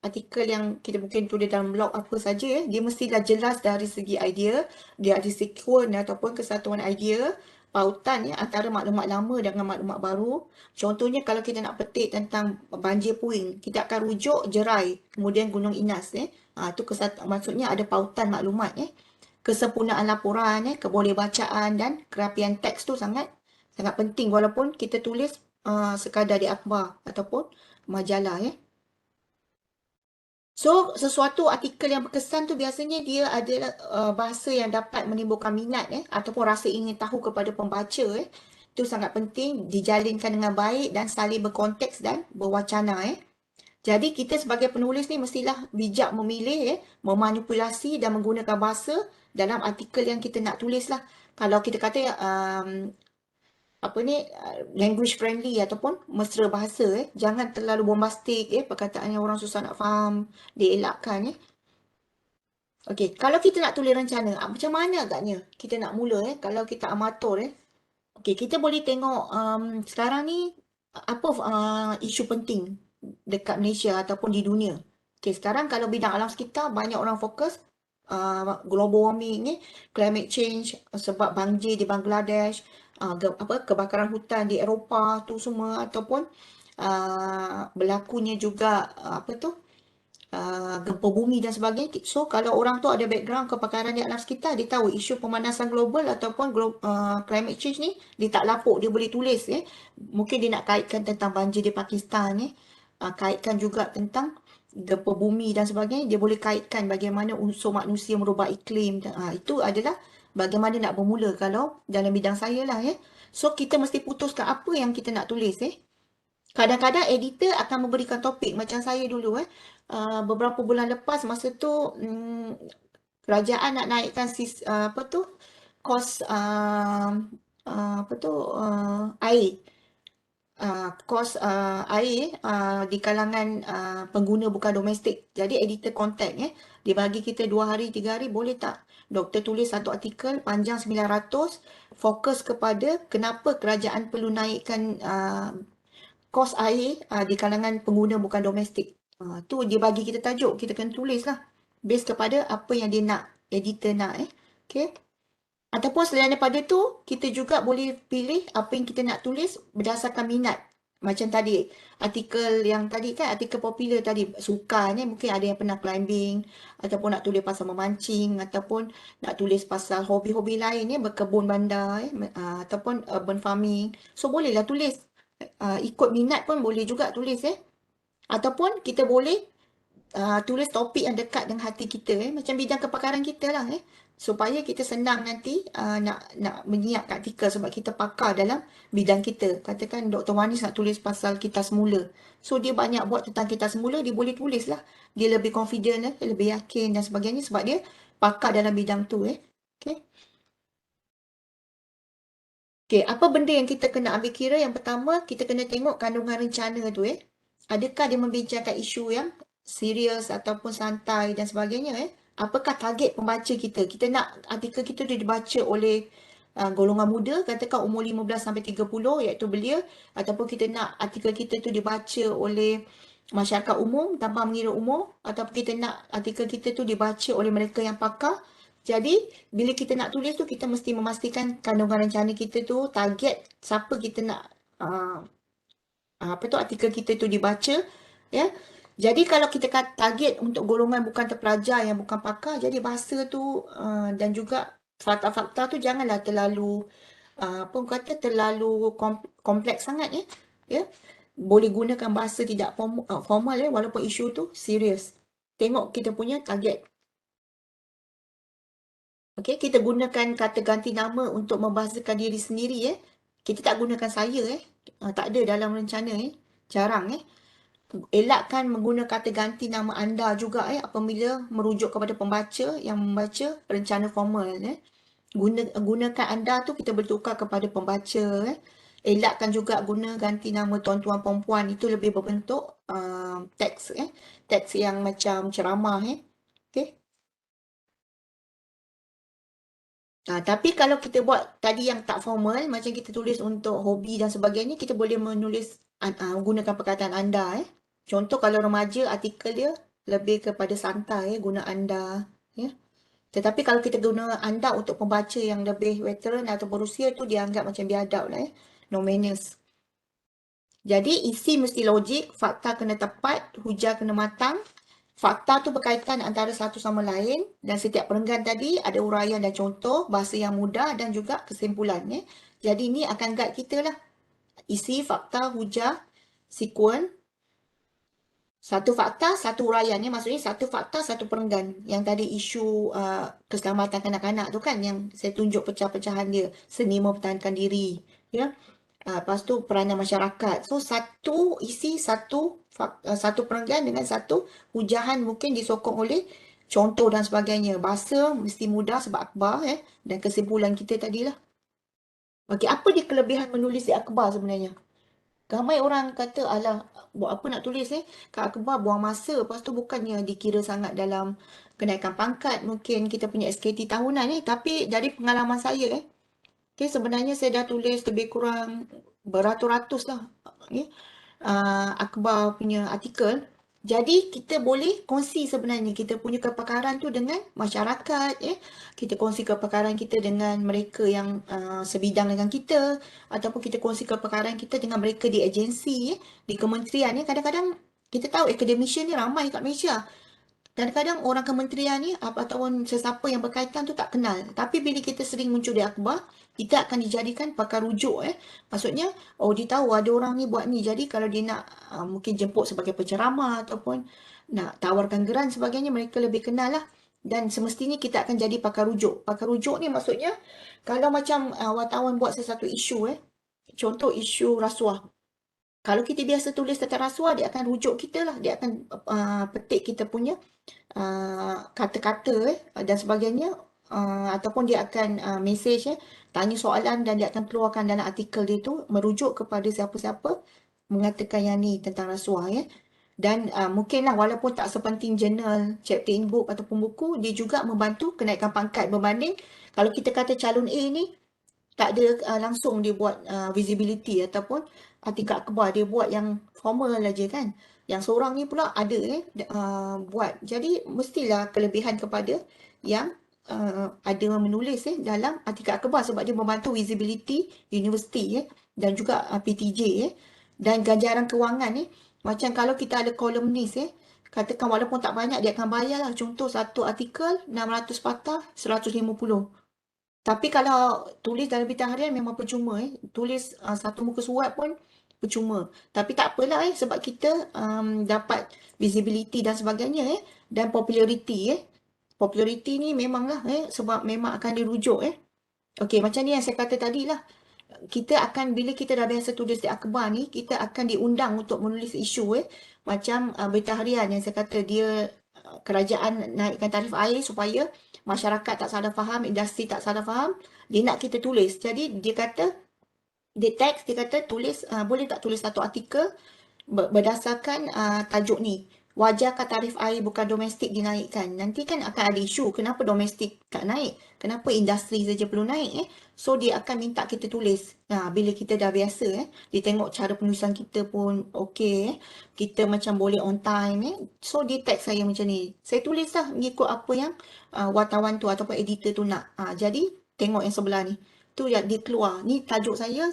artikel yang kita mungkin tulis dalam blog apa saja, dia mestilah jelas dari segi idea, dia ada sekuen ataupun kesatuan idea, pautan antara maklumat lama dengan maklumat baru. Contohnya kalau kita nak petik tentang banjir puing, kita akan rujuk Jerai, kemudian Gunung Inas. Itu maksudnya ada pautan maklumat. Kesempurnaan laporan, kebolehbacaan dan kerapian teks tu sangat penting walaupun kita tulis sekadar di akhbar ataupun majalah. So, sesuatu artikel yang berkesan tu biasanya dia adalah bahasa yang dapat menimbulkan minat ataupun rasa ingin tahu kepada pembaca. Itu sangat penting dijalinkan dengan baik dan saling berkonteks dan berwacana. Jadi kita sebagai penulis ni mestilah bijak memilih, memanipulasi dan menggunakan bahasa dalam artikel yang kita nak tulis lah. Kalau kita kata language friendly ataupun mesra bahasa, jangan terlalu bombastik, perkataan yang orang susah nak faham, dielakkan. Okey, kalau kita nak tulis rencana, macam mana agaknya kita nak mula kalau kita amatur. Okey, kita boleh tengok sekarang ni apa isu penting dekat Malaysia ataupun di dunia. Okey, sekarang kalau bidang alam sekitar banyak orang fokus global warming ni, climate change, sebab banjir di Bangladesh, kebakaran hutan di Eropah tu semua, ataupun berlakunya juga gempa bumi dan sebagainya. So kalau orang tu ada background kepakaran di alam sekitar, dia tahu isu pemanasan global ataupun climate change ni, dia tak lapuk, dia boleh tulis. Mungkin dia nak kaitkan tentang banjir di Pakistan, kaitkan juga tentang gempa bumi dan sebagainya. Dia boleh kaitkan bagaimana unsur manusia merubah iklim. Itu adalah bagaimana nak bermula kalau dalam bidang saya lah. So kita mesti putuskan apa yang kita nak tulis. Kadang-kadang editor akan memberikan topik macam saya dulu. Beberapa bulan lepas, masa tu kerajaan nak naikkan kos air. Kos air di kalangan pengguna bukan domestik. Jadi editor contact dia bagi kita 2 hari 3 hari, boleh tak doktor tulis satu artikel panjang 900, fokus kepada kenapa kerajaan perlu naikkan kos air di kalangan pengguna bukan domestik. Tu dia bagi kita tajuk, kita kena tulis lah. Based kepada apa yang dia nak, editor nak. Okay. Ataupun selain daripada tu, kita juga boleh pilih apa yang kita nak tulis berdasarkan minat. Macam tadi, artikel yang tadi kan, artikel popular tadi, sukan mungkin ada yang pernah climbing, ataupun nak tulis pasal memancing, ataupun nak tulis pasal hobi-hobi lain, berkebun bandar, ataupun urban farming. So bolehlah tulis. Ikut minat pun boleh juga tulis. Ataupun kita boleh tulis topik yang dekat dengan hati kita, macam bidang kepakaran kita lah, supaya kita senang nanti nak menyiapkan artikel sebab kita pakar dalam bidang kita. Katakan Dr. Wanis nak tulis pasal kitas semula, so dia banyak buat tentang kitas semula, dia boleh tulis lah, dia lebih confident, lebih yakin dan sebagainya sebab dia pakar dalam bidang tu. Okay. Okay, apa benda yang kita kena ambil kira? Yang pertama, kita kena tengok kandungan rencana tu. Adakah dia membincangkan isu yang serius ataupun santai dan sebagainya. Apakah target pembaca kita? Kita nak artikel kita dibaca oleh golongan muda, katakan umur 15 sampai 30, iaitu belia, ataupun kita nak artikel kita tu dibaca oleh masyarakat umum tanpa mengira umur, ataupun kita nak artikel kita tu dibaca oleh mereka yang pakar. Jadi, bila kita nak tulis tu, kita mesti memastikan kandungan rencana kita tu, target siapa kita nak artikel kita tu dibaca. Jadi, kalau kita target untuk golongan bukan terpelajar, yang bukan pakar, jadi bahasa tu dan juga fakta-fakta tu janganlah terlalu terlalu kompleks sangat. Boleh gunakan bahasa tidak formal walaupun isu tu serius. Tengok kita punya target. Okay, kita gunakan kata ganti nama untuk membahasakan diri sendiri. Kita tak gunakan saya. Tak ada dalam rencana. Jarang. Elakkan menggunakan kata ganti nama anda juga apabila merujuk kepada pembaca yang membaca rencana formal. Gunakan anda tu kita bertukar kepada pembaca. Elakkan juga guna ganti nama tuan-tuan perempuan, itu lebih berbentuk teks. Teks yang macam ceramah. Okay. Tapi kalau kita buat tadi yang tak formal, macam kita tulis untuk hobi dan sebagainya, kita boleh menulis gunakan perkataan anda. Contoh kalau remaja, artikel dia lebih kepada santai, guna anda. Tetapi kalau kita guna anda untuk pembaca yang lebih veteran atau berusia, tu dianggap macam biadab lah. No manners. Jadi isi mesti logik, fakta kena tepat, hujah kena matang. Fakta tu berkaitan antara satu sama lain dan setiap perenggan tadi ada uraian dan contoh, bahasa yang mudah dan juga kesimpulan. Jadi ni akan guide kita lah. Isi, fakta, hujah, sekuen. Satu fakta, satu uraian. Maksudnya satu fakta, satu perenggan. Yang tadi isu keselamatan kanak-kanak tu kan, yang saya tunjuk pecah-pecahan dia. Seni mempertahankan diri. Lepas tu peranan masyarakat. So satu isi, satu perenggan dengan satu hujahan mungkin disokong oleh contoh dan sebagainya. Bahasa mesti mudah sebab akhbar dan kesimpulan kita tadilah. Okey, apa dia kelebihan menulis di akhbar sebenarnya? Ramai orang kata, alah, buat apa nak tulis kat akhbar, buang masa. Lepas tu bukannya dikira sangat dalam kenaikan pangkat. Mungkin kita punya SKT tahunan tapi dari pengalaman saya okay, sebenarnya saya dah tulis lebih kurang beratus-ratus lah akhbar punya artikel. Jadi kita boleh kongsi sebenarnya kita punya kepakaran tu dengan masyarakat, kita kongsi kepakaran kita dengan mereka yang sebidang dengan kita, ataupun kita kongsi kepakaran kita dengan mereka di agensi, di kementerian. Kadang-kadang kita tahu academician ni ramai kat Malaysia. Kadang-kadang orang kementerian ni ataupun sesiapa yang berkaitan tu tak kenal. Tapi bila kita sering muncul di akhbar, kita akan dijadikan pakar rujuk. Maksudnya, oh dia tahu ada orang ni buat ni. Jadi kalau dia nak mungkin jemput sebagai penceramah ataupun nak tawarkan geran sebagainya, mereka lebih kenal lah. Dan semestinya kita akan jadi pakar rujuk. Pakar rujuk ni maksudnya, kalau macam wartawan buat sesuatu isu, contoh isu rasuah. Kalau kita biasa tulis tentang rasuah, dia akan rujuk kita lah. Dia akan petik kita punya kata-kata dan sebagainya, ataupun dia akan mesej tanya soalan dan dia akan keluarkan dalam artikel dia tu merujuk kepada siapa-siapa mengatakan yang ni tentang rasuah dan mungkinlah walaupun tak sepenting jurnal, chapter in book ataupun buku, dia juga membantu kenaikan pangkat berbanding kalau kita kata calon A ni tak ada langsung dia buat visibility ataupun tingkat akhbar, dia buat yang formal aja kan. Yang seorang ni pula ada buat. Jadi mestilah kelebihan kepada yang ada menulis dalam artikel akhbar sebab dia membantu visibility universiti dan juga PTJ dan ganjaran kewangan macam kalau kita ada kolumnis katakan walaupun tak banyak dia akan bayar lah. Contoh satu artikel 600 patah 150. Tapi kalau tulis dalam berita harian memang percuma Tulis satu muka surat pun percuma. Tapi tak apalah sebab kita dapat visibility dan sebagainya dan populariti Populariti ni memanglah sebab memang akan dirujuk Okey, macam ni yang saya kata tadi lah. Kita akan bila kita dah biasa tulis di akhbar ni, kita akan diundang untuk menulis isu macam berita harian yang saya kata dia kerajaan naikkan tarif air supaya masyarakat tak salah faham, industri tak salah faham, dia nak kita tulis. Jadi dia kata, dia teks, dia kata tulis, boleh tak tulis satu artikel berdasarkan tajuk ni. Wajarkah tarif air bukan domestik dinaikkan? Nanti kan akan ada isu, kenapa domestik tak naik? Kenapa industri saja perlu naik So dia akan minta kita tulis. Bila kita dah biasa dia tengok cara penulisan kita pun okey kita macam boleh on time So dia tag saya macam ni. Saya tulis lah mengikut apa yang wartawan tu ataupun editor tu nak. Jadi tengok yang sebelah ni. Tu yang dia keluar. Ni tajuk saya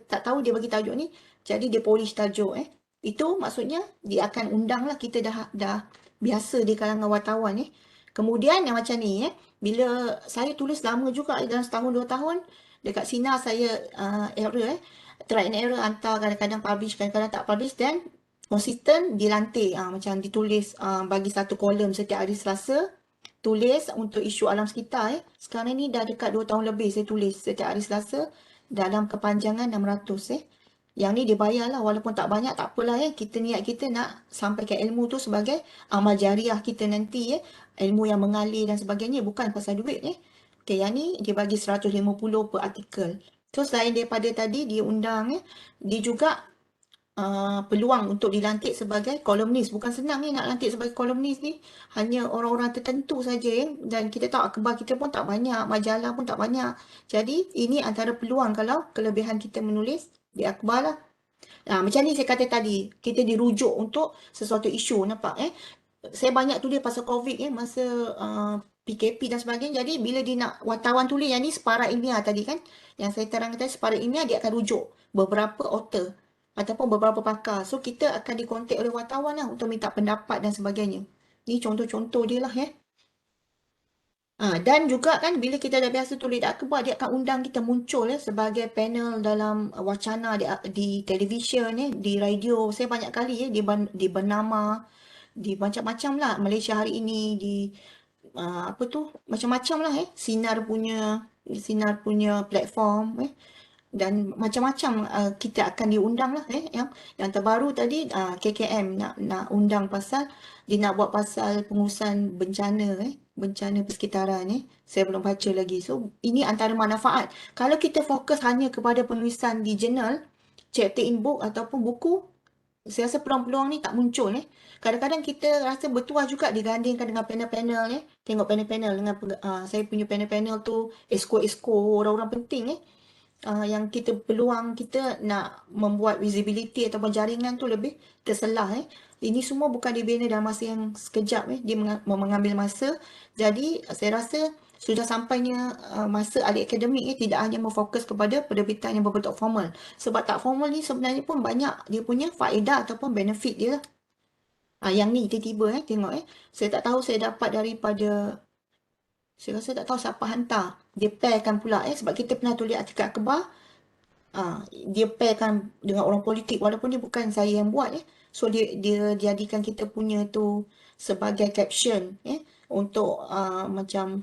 tak tahu dia bagi tajuk ni. Jadi dia polish tajuk Itu maksudnya dia akan undang lah kita dah biasa di kalangan wartawan Kemudian yang macam ni bila saya tulis lama juga dalam setahun 2 tahun dekat Sinar saya error try and error hantar kadang-kadang publish kadang-kadang tak publish dan konsisten dilantik macam ditulis bagi satu kolom setiap hari Selasa tulis untuk isu alam sekitar sekarang ni dah dekat 2 tahun lebih saya tulis setiap hari Selasa dalam kepanjangan 600 yang ni dia bayar lah walaupun tak banyak tak apalah kita niat kita nak sampaikan ilmu tu sebagai amal jariah kita nanti ilmu yang mengalir dan sebagainya bukan pasal duit Okay, yang ni dia bagi 150 per artikel. So selain daripada tadi dia undang dia juga peluang untuk dilantik sebagai kolumnis. Bukan senang nak lantik sebagai kolumnis ni. Hanya orang-orang tertentu saja dan kita tahu akhbar kita pun tak banyak, majalah pun tak banyak. Jadi ini antara peluang kalau kelebihan kita menulis di akhbar lah. Macam ni saya kata tadi, kita dirujuk untuk sesuatu isu, nampak Saya banyak tulis pasal COVID masa PKP dan sebagainya. Jadi bila dia nak wartawan tulis yang ni separat ilmiah tadi kan, yang saya terangkan tadi separat ilmiah dia akan rujuk beberapa author ataupun beberapa pakar. So kita akan dikontak oleh wartawan lah untuk minta pendapat dan sebagainya. Ni contoh-contoh dia lah Dan juga kan bila kita dah biasa tulis di akhbar, dia akan undang kita muncul sebagai panel dalam wacana di televisyen di radio. Saya banyak kali di Bernama, di macam-macam lah Malaysia Hari Ini, di apa tu macam-macam lah Sinar punya platform dan macam-macam kita akan diundang lah yang terbaru tadi KKM nak undang pasal dia nak buat pasal pengurusan bencana persekitaran saya belum baca lagi so ini antara manfaat kalau kita fokus hanya kepada penulisan di jurnal chapter in book ataupun buku saya rasa peluang-peluang ni tak muncul kadang-kadang kita rasa bertuah juga digandingkan dengan panel-panel tengok panel-panel dengan saya punya panel-panel tu esko-esko orang-orang penting yang kita peluang kita nak membuat visibility ataupun jaringan tu lebih terselah. Ini semua bukan dibina dalam masa yang sekejap. Dia mengambil masa. Jadi saya rasa sudah sampainya masa ahli akademik tidak hanya memfokus kepada penerbitan yang berbentuk formal. Sebab tak formal ni sebenarnya pun banyak dia punya faedah ataupun benefit dia lah. Yang ni tiba-tiba tengok saya tak tahu, saya dapat daripada, saya rasa tak tahu siapa hantar. Dia pairkan pula sebab kita pernah tulis artikel akhbar. Dia pairkan dengan orang politik walaupun dia bukan saya yang buat. So dia jadikan kita punya tu sebagai caption untuk macam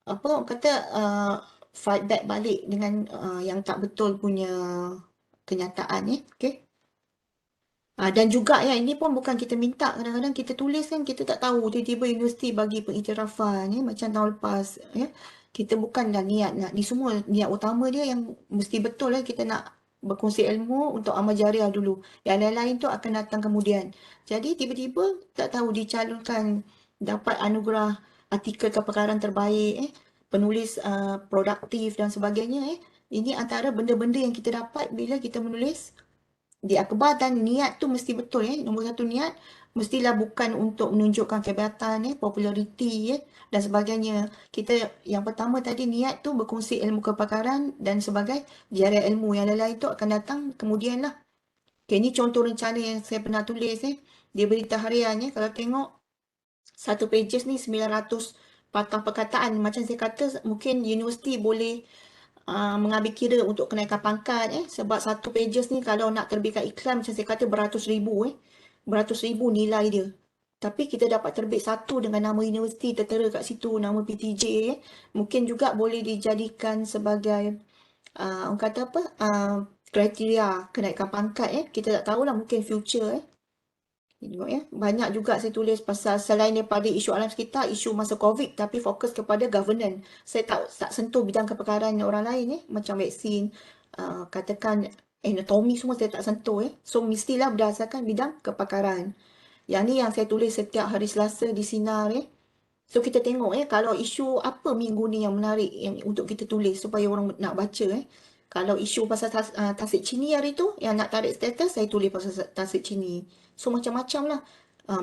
apa orang kata fight back balik dengan yang tak betul punya kenyataan. Okay. Dan juga ini pun bukan kita minta, kadang-kadang kita tulis kan kita tak tahu, tiba-tiba universiti bagi pengiktirafan macam tahun lepas kita bukan dah niat nak, ni semua niat utama dia yang mesti betul kita nak berkongsi ilmu untuk amal jariah dulu, yang lain-lain tu akan datang kemudian. Jadi tiba-tiba tak tahu dicalonkan dapat anugerah artikel kepakaran terbaik, penulis produktif dan sebagainya. Ini antara benda-benda yang kita dapat bila kita menulis di akhbar, dan niat tu mesti betul. Nombor satu, niat mestilah bukan untuk menunjukkan kehebatan, populariti dan sebagainya. Kita yang pertama tadi, niat tu berkongsi ilmu kepakaran dan sebagai jariah ilmu. Yang lain-lain tu akan datang kemudian lah. Okay, ni contoh rencana yang saya pernah tulis di berita harian. Kalau tengok satu pages ni 900 patah perkataan. Macam saya kata, mungkin universiti boleh mengambil kira untuk kenaikan pangkat sebab satu pages ni kalau nak terbitkan iklan macam saya kata beratus ribu nilai dia, tapi kita dapat terbit satu dengan nama universiti tertera kat situ, nama PTJ mungkin juga boleh dijadikan sebagai orang kata apa, kriteria kenaikan pangkat kita tak tahulah, mungkin future tengok banyak juga saya tulis pasal selain daripada isu alam sekitar, isu masa COVID, tapi fokus kepada governance. Saya tak sentuh bidang kepakaran orang lain macam vaksin, katakan anatomi semua saya tak sentuh So mestilah berdasarkan bidang kepakaran. Yang ni yang saya tulis setiap hari Selasa di Sinar So kita tengok kalau isu apa minggu ni yang menarik yang untuk kita tulis supaya orang nak baca Kalau isu pasal Tasik Chini hari tu yang nak tarik status, saya tulis pasal Tasik Chini. So macam-macam lah.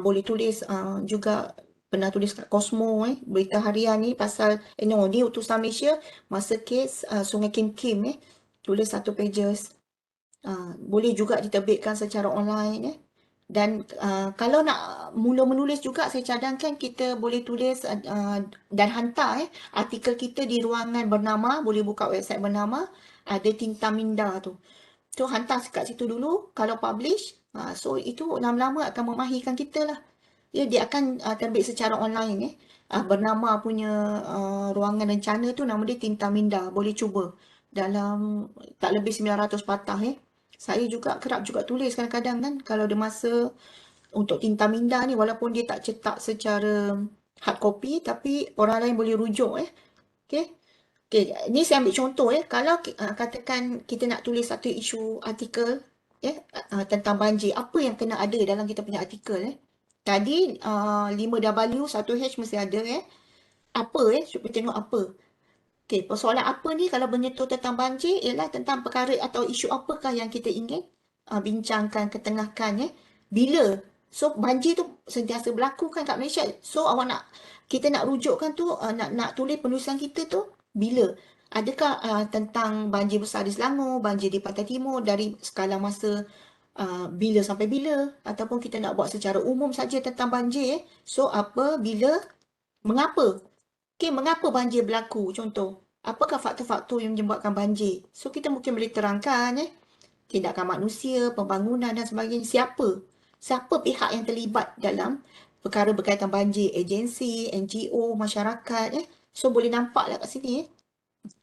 Boleh tulis juga, pernah tulis kat Cosmo berita harian ni pasal ni utusan Malaysia masa kes Sungai Kim Kim tulis satu pages. Boleh juga diterbitkan secara online Dan kalau nak mula menulis juga, saya cadangkan kita boleh tulis dan hantar artikel kita di ruangan bernama, boleh buka website bernama, ada Tinta Minda tu. So hantar kat situ dulu, kalau publish, so itu lama-lama akan memahirkan kita lah. Dia akan terbit secara online bernama punya ruangan rencana tu, nama dia Tinta Minda, boleh cuba. Dalam tak lebih 900 patah Saya juga kerap juga tulis kadang-kadang kan, kalau ada masa untuk Tinta Minda ni, walaupun dia tak cetak secara hard copy, tapi orang lain boleh rujuk Okay. Okay, ni saya ambil contoh kalau katakan kita nak tulis satu isu artikel tentang banjir, apa yang kena ada dalam kita punya artikel Tadi 5W 1H mesti ada apa cuba tengok apa. Okay, persoalan apa ni kalau menyentuh tentang banjir ialah tentang perkara atau isu apakah yang kita ingin bincangkan, ketengahkan bila. So banjir tu sentiasa berlaku kan kat Malaysia. So kita nak rujukkan tu, nak tulis penulisan kita tu bila. Adakah tentang banjir besar di Selangor, banjir di Pantai Timur, dari skala masa bila sampai bila, ataupun kita nak buat secara umum saja tentang banjir So apa, bila, mengapa. Okay, mengapa banjir berlaku contoh. Apakah faktor-faktor yang menyebabkan banjir. So kita mungkin boleh terangkan tindakan manusia, pembangunan dan sebagainya. Siapa pihak yang terlibat dalam perkara berkaitan banjir, agensi, NGO, masyarakat So boleh nampaklah kat sini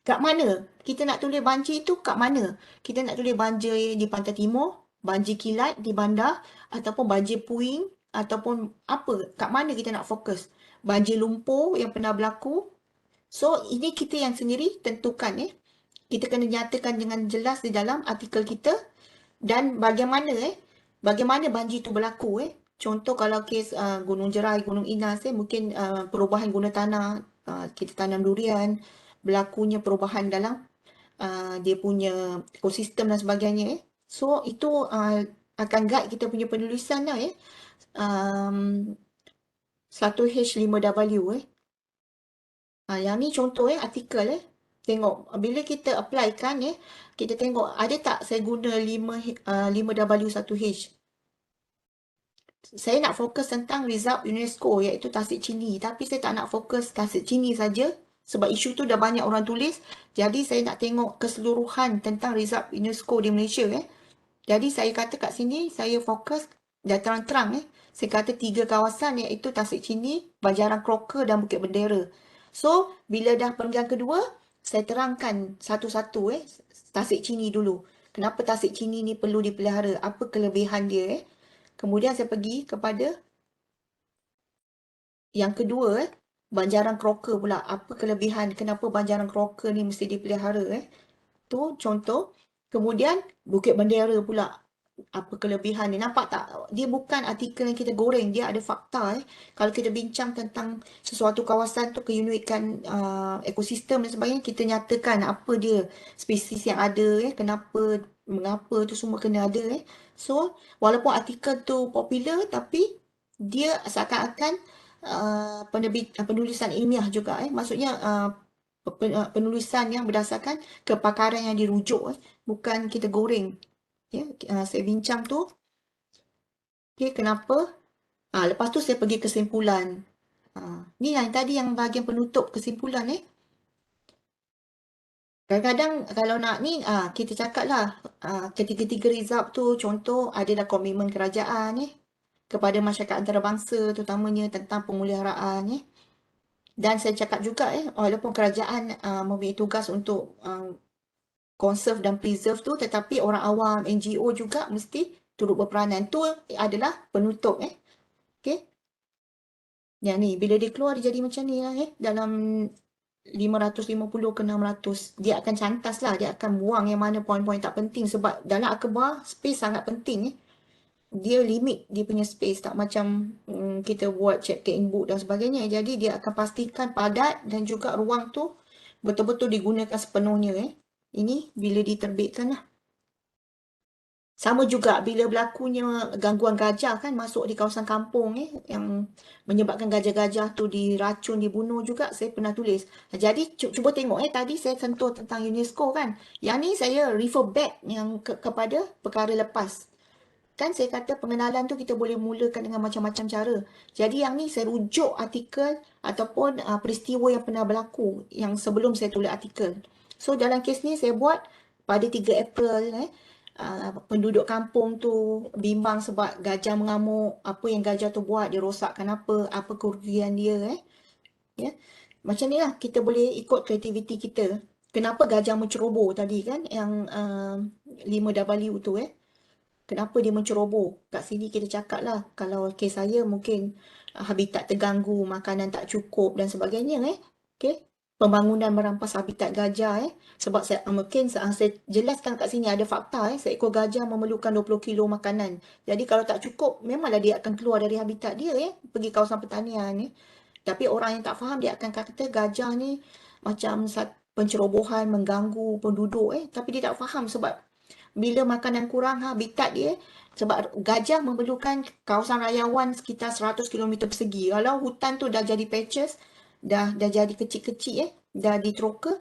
kat mana kita nak tulis banjir tu, kat mana kita nak tulis banjir di Pantai Timur, banjir kilat di bandar, ataupun banjir puing, ataupun apa, kat mana kita nak fokus. Banjir lumpur yang pernah berlaku. So ini kita yang sendiri tentukan kita kena nyatakan dengan jelas di dalam artikel kita, dan bagaimana bagaimana banjir tu berlaku Contoh kalau kes Gunung Jerai, Gunung Inas mungkin perubahan guna tanah, kita tanam durian, berlakunya perubahan dalam dia punya ekosistem dan sebagainya. So itu akan guide kita punya penulisan lah um, 1H5W. Yang ni contoh artikel Tengok bila kita apply kan kita tengok ada tak saya guna 5W1H. Saya nak fokus tentang result UNESCO iaitu Tasik Chini, tapi saya tak nak fokus Tasik Chini saja sebab isu tu dah banyak orang tulis. Jadi saya nak tengok keseluruhan tentang result UNESCO di Malaysia Jadi saya kata kat sini saya fokus dah terang-terang Saya kata 3 kawasan iaitu Tasik Chini, Banjaran Crocker dan Bukit Bendera. So bila dah penggal kedua, saya terangkan satu-satu Tasik Chini dulu. Kenapa Tasik Chini ni perlu dipelihara? Apa kelebihan dia Kemudian saya pergi kepada yang kedua Banjaran Crocker pula. Apa kelebihan? Kenapa Banjaran Crocker ni mesti dipelihara Tu contoh. Kemudian Bukit Bendera pula. Apa kelebihan dia? Nampak tak? Dia bukan artikel yang kita goreng. Dia ada fakta Kalau kita bincang tentang sesuatu kawasan tu, keunikan ekosistem dan sebagainya, kita nyatakan apa dia spesies yang ada kenapa, mengapa tu semua kena ada So, walaupun artikel tu popular, tapi dia seakan-akan penulisan ilmiah juga Maksudnya penulisan yang berdasarkan kepakaran yang dirujuk bukan kita goreng. Saya bincang tu. Kenapa? Lepas tu saya pergi kesimpulan. Ni yang tadi yang bahagian penutup kesimpulan Kadang-kadang kalau nak ni kita cakap lah ketiga-tiga result tu contoh adalah komitmen kerajaan kepada masyarakat antarabangsa terutamanya tentang pemeliharaan Dan saya cakap juga walaupun kerajaan mempunyai tugas untuk conserve dan preserve tu, tetapi orang awam, NGO juga mesti turut berperanan. Tu adalah penutup Okay. Yang ni, bila dia keluar dia jadi macam ni lah dalam 550 ke 600. Dia akan cantas lah, dia akan buang yang mana poin-poin tak penting sebab dalam akhbar space sangat penting Dia limit dia punya space, tak macam kita buat chapter in book dan sebagainya. Jadi dia akan pastikan padat dan juga ruang tu betul-betul digunakan sepenuhnya Ini bila diterbitkan lah. Sama juga bila berlakunya gangguan gajah kan masuk di kawasan kampung yang menyebabkan gajah-gajah tu diracun, dibunuh juga saya pernah tulis. Jadi cuba tengok tadi saya sentuh tentang UNESCO kan. Yang ni saya refer back yang kepada perkara lepas. Kan saya kata pengenalan tu kita boleh mulakan dengan macam-macam cara. Jadi yang ni saya rujuk artikel ataupun peristiwa yang pernah berlaku yang sebelum saya tulis artikel. So dalam kes ni saya buat pada 3 April penduduk kampung tu bimbang sebab gajah mengamuk. Apa yang gajah tu buat, dia rosakkan apa kerugian dia Macam ni lah kita boleh ikut kreativiti kita. Kenapa gajah menceroboh tadi kan yang 5W tu Kenapa dia menceroboh? Kat sini kita cakap lah. Kalau kes saya mungkin habitat terganggu, makanan tak cukup dan sebagainya Okay. Pembangunan merampas habitat gajah Sebab saya mungkin saya jelaskan kat sini ada fakta seekor gajah memerlukan 20 kilo makanan. Jadi kalau tak cukup, memanglah dia akan keluar dari habitat dia pergi kawasan pertanian Tapi orang yang tak faham dia akan kata gajah ni macam pencerobohan, mengganggu penduduk Tapi dia tak faham sebab bila makanan kurang habitat dia sebab gajah memerlukan kawasan rayawan sekitar 100 km persegi. Kalau hutan tu dah jadi patches, dah jadi kecil-kecil dah diteroka,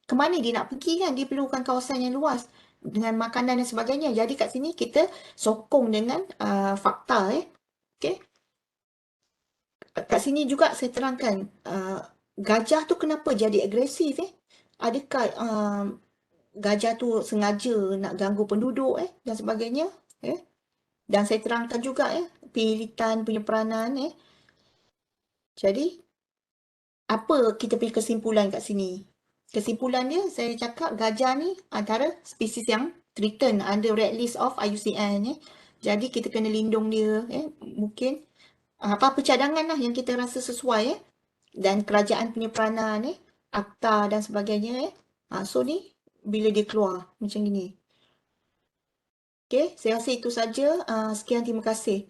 ke mana dia nak pergi kan? Dia perlukan kawasan yang luas dengan makanan dan sebagainya. Jadi kat sini kita sokong dengan fakta Okay. Kat sini juga saya terangkan gajah tu kenapa jadi agresif Adakah gajah tu sengaja nak ganggu penduduk dan sebagainya dan saya terangkan juga pilihan punya peranan Jadi apa kita punya kesimpulan kat sini? Kesimpulan dia saya cakap gajah ni antara spesies yang threatened under red list of IUCN Jadi kita kena lindung dia mungkin apa-apa cadangan lah yang kita rasa sesuai dan kerajaan punya peranan akta dan sebagainya so ni bila dia keluar macam gini. Okay, saya rasa itu saja. Sekian, terima kasih.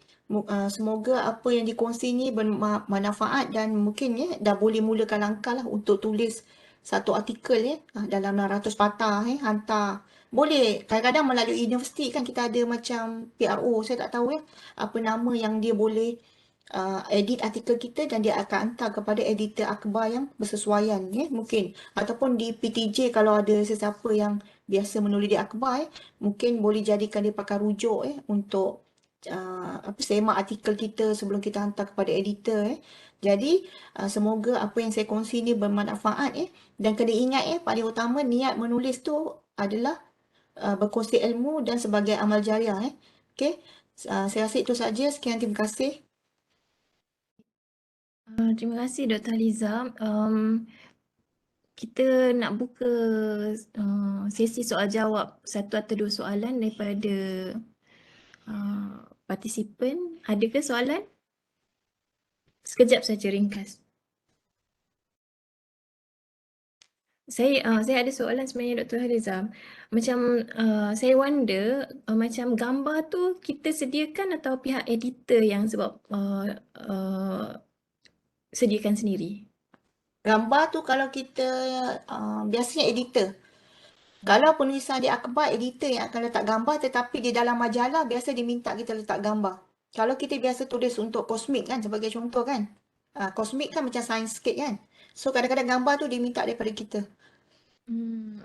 Semoga apa yang dikongsi ni bermanfaat dan mungkin dah boleh mulakan langkah lah untuk tulis satu artikel dalam 600 patah hantar. Boleh, kadang-kadang melalui universiti kan kita ada macam PRO, saya tak tahu apa nama yang dia boleh edit artikel kita dan dia akan hantar kepada editor akhbar yang bersesuaian mungkin. Ataupun di PTJ kalau ada sesiapa yang biasa menulis di akhbar mungkin boleh jadikan dia pakai rujuk untuk semak artikel kita sebelum kita hantar kepada editor. Jadi semoga apa yang saya kongsi ni bermanfaat dan kena ingat paling utama niat menulis tu adalah berkongsi ilmu dan sebagai amal jariah Okey. Saya rasa itu saja. Sekian, terima kasih. Terima kasih Dr. Haliza. Kita nak buka sesi soal jawab satu atau dua soalan daripada partisipan. Adakah soalan? Sekejap saja ringkas. Saya ada soalan sebenarnya Dr. Haliza. Macam saya wonder macam gambar tu kita sediakan atau pihak editor yang sebab sediakan sendiri? Gambar tu kalau kita biasanya editor. Kalau penulisan di akhbar, editor yang akan letak gambar, tetapi di dalam majalah biasa diminta kita letak gambar. Kalau kita biasa tulis untuk kosmik kan sebagai contoh kan. Kosmik kan macam sains sikit kan. So kadang-kadang gambar tu diminta daripada kita.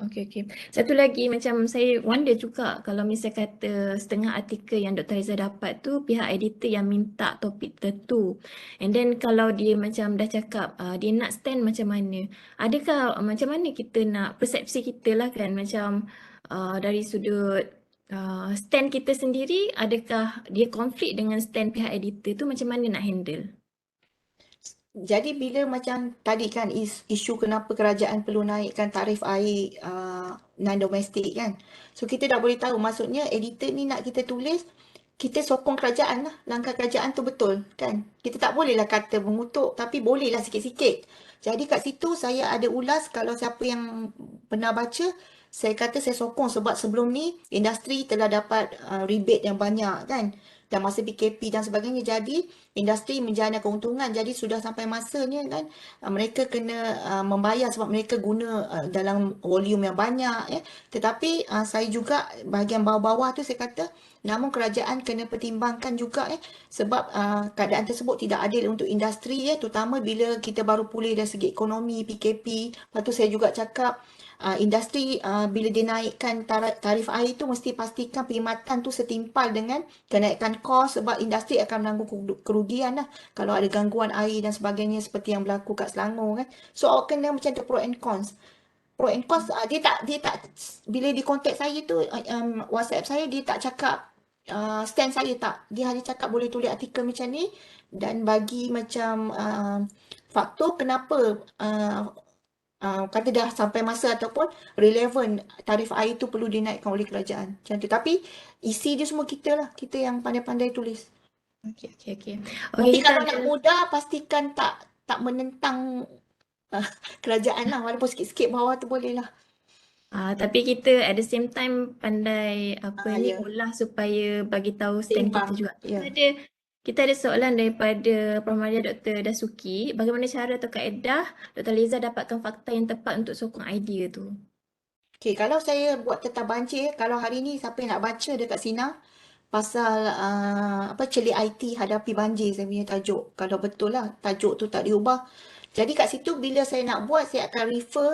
Okey. Satu lagi macam saya wonder juga kalau misal kata setengah artikel yang Dr. Haliza dapat tu pihak editor yang minta topik tertentu. And then kalau dia macam dah cakap dia nak stand macam mana. Adakah macam mana kita nak persepsi kita lah kan macam dari sudut stand kita sendiri adakah dia konflik dengan stand pihak editor tu macam mana nak handle? Jadi bila macam tadi kan isu kenapa kerajaan perlu naikkan tarif air non-domestik kan. So kita dah boleh tahu maksudnya editor ni nak kita tulis, kita sokong kerajaan lah. Langkah kerajaan tu betul kan. Kita tak bolehlah kata mengutuk tapi bolehlah sikit-sikit. Jadi kat situ saya ada ulas kalau siapa yang pernah baca, saya kata saya sokong sebab sebelum ni industri telah dapat rebate yang banyak kan. Dan masa PKP dan sebagainya. Jadi industri menjana keuntungan. Jadi sudah sampai masanya kan mereka kena membayar sebab mereka guna dalam volume yang banyak Tetapi saya juga bahagian bawah-bawah tu saya kata namun kerajaan kena pertimbangkan juga sebab keadaan tersebut tidak adil untuk industri terutama bila kita baru pulih dari segi ekonomi PKP. Lepas tu saya juga cakap industri bila dinaikkan tarif air tu mesti pastikan perkhidmatan tu setimpal dengan kenaikan kos sebab industri akan menanggung kerugian lah kalau ada gangguan air dan sebagainya seperti yang berlaku kat Selangor kan. So awak kena macam tu pro and cons. Pro and cons dia tak bila di kontak saya tu WhatsApp saya dia tak cakap stand saya tak. Dia hanya cakap boleh tulis artikel macam ni dan bagi macam faktor kenapa kata dah sampai masa ataupun relevan tarif air tu perlu dinaikkan oleh kerajaan. Macam tu. Tapi isi dia semua kita lah. Kita yang pandai-pandai tulis. Okey. Tapi kalau nak mudah pastikan tak menentang kerajaan lah. Walaupun sikit-sikit bawah tu boleh lah. Tapi kita at the same time pandai olah supaya bagi tahu stand kita juga. Kita ada soalan daripada Prof. Maria Dr. Dasuki. Bagaimana cara atau kaedah Dr. Liza dapatkan fakta yang tepat untuk sokong idea tu? Okay, kalau saya buat tentang banjir, kalau hari ni siapa yang nak baca dekat Sina pasal celik IT hadapi banjir saya punya tajuk. Kalau betul lah tajuk tu tak diubah. Jadi kat situ bila saya nak buat saya akan refer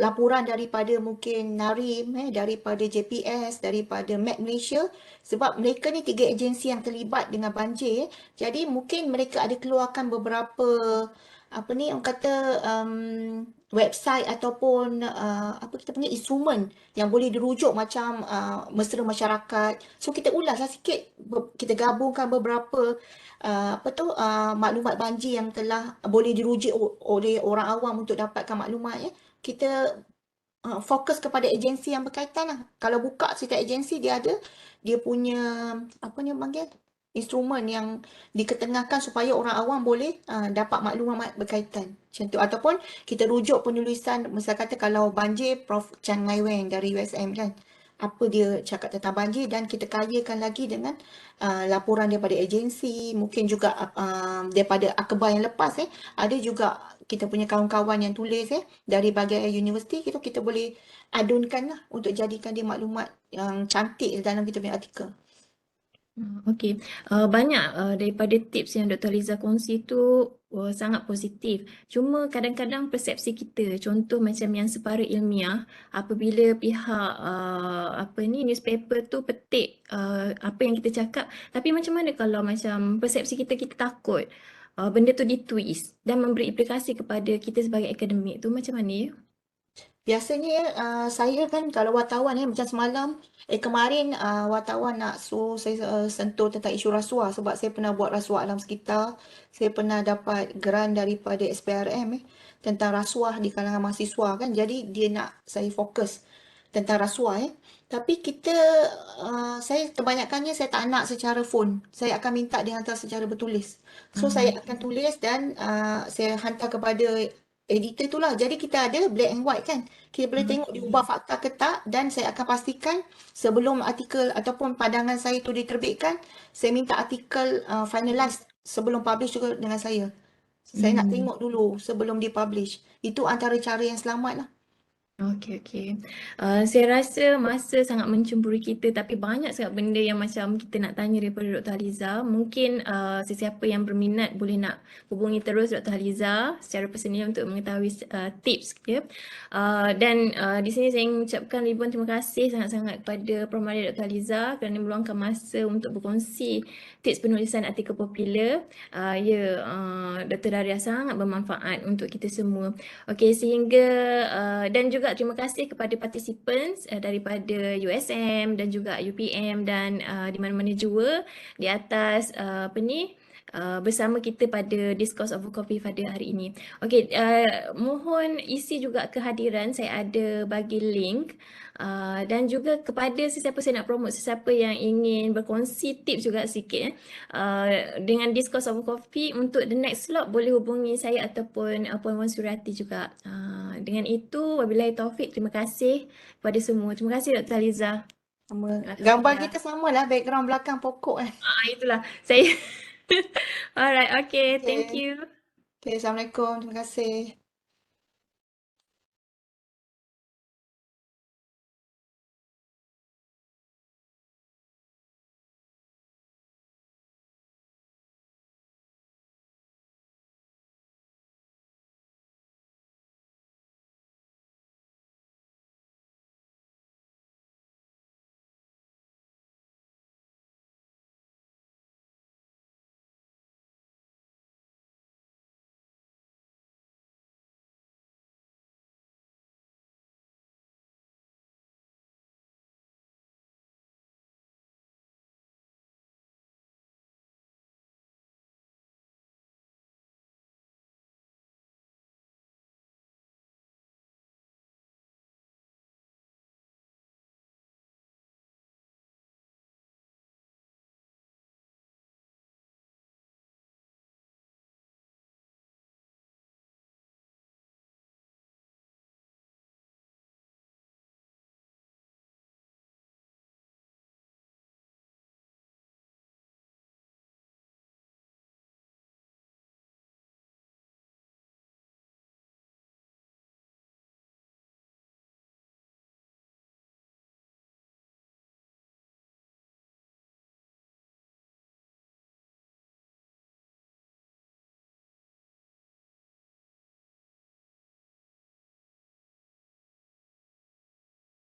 laporan daripada mungkin NARIM daripada JPS, daripada MAP Malaysia sebab mereka ni 3 agensi yang terlibat dengan banjir. Jadi mungkin mereka ada keluarkan beberapa orang kata website ataupun kita panggil instrumen yang boleh dirujuk macam mesra masyarakat. So kita ulaslah sikit, kita gabungkan beberapa maklumat banjir yang telah boleh dirujuk oleh orang awam untuk dapatkan maklumat kita fokus kepada agensi yang berkaitan lah. Kalau buka setiap agensi dia ada dia punya instrumen yang diketengahkan supaya orang awam boleh dapat maklumat berkaitan. Macam tu. Ataupun kita rujuk penulisan, misal kata kalau banjir Prof Chan Ngai Weng dari USM kan. apa dia cakap tentang banjir dan kita kayakan lagi dengan laporan daripada agensi, mungkin juga daripada akhbar yang lepas ada juga kita punya kawan-kawan yang tulis dari bagai universiti kita boleh adunkan lah untuk jadikan dia maklumat yang cantik dalam kita punya artikel. Okey. Banyak daripada tips yang Dr. Liza kongsi tu sangat positif. Cuma kadang-kadang persepsi kita, contoh macam yang separa ilmiah, apabila pihak newspaper tu petik apa yang kita cakap, tapi macam mana kalau macam persepsi kita takut benda tu ditwist dan memberi implikasi kepada kita sebagai akademik tu macam mana ya? Biasanya saya kan kalau wartawan macam semalam kemarin wartawan nak suruh saya sentuh tentang isu rasuah sebab saya pernah buat rasuah alam sekitar. Saya pernah dapat grant daripada SPRM tentang rasuah di kalangan mahasiswa kan. Jadi dia nak saya fokus tentang rasuah Tapi saya kebanyakannya saya tak nak secara phone. Saya akan minta dia hantar secara bertulis. So saya akan tulis dan saya hantar kepada editor tu lah. Jadi kita ada black and white kan. Kita boleh tengok diubah fakta ke tak dan saya akan pastikan sebelum artikel ataupun pandangan saya tu diterbitkan, saya minta artikel finalize sebelum publish juga dengan saya. Saya nak tengok dulu sebelum dipublish. Itu antara cara yang selamat lah. Okey. Saya rasa masa sangat mencemburi kita tapi banyak sangat benda yang macam kita nak tanya daripada Dr. Haliza. Mungkin sesiapa yang berminat boleh nak hubungi terus Dr. Haliza secara personal untuk mengetahui tips ya. Dan di sini saya ingin mengucapkan ribuan terima kasih sangat-sangat kepada Prof. Maria Dr. Haliza kerana meluangkan masa untuk berkongsi tips penulisan artikel popular. Dr. Daria sangat bermanfaat untuk kita semua. Okey, sehingga dan juga terima kasih kepada participants daripada USM dan juga UPM dan di mana-mana jua di atas bersama kita pada Discourse Over Coffee pada hari ini. Okey, mohon isi juga kehadiran, saya ada bagi link dan juga kepada sesiapa saya nak promote, sesiapa yang ingin berkongsi tips juga sikit dengan Discourse Over Coffee untuk the next slot boleh hubungi saya ataupun Puan Wan Surati juga. Dengan itu, wabillahi taufik, terima kasih kepada semua. Terima kasih Dr. Liza. Gambar kita sama lah, background belakang pokok Itulah, saya. Alright, okay, thank Okay. you. Okay, Assalamualaikum. Terima kasih.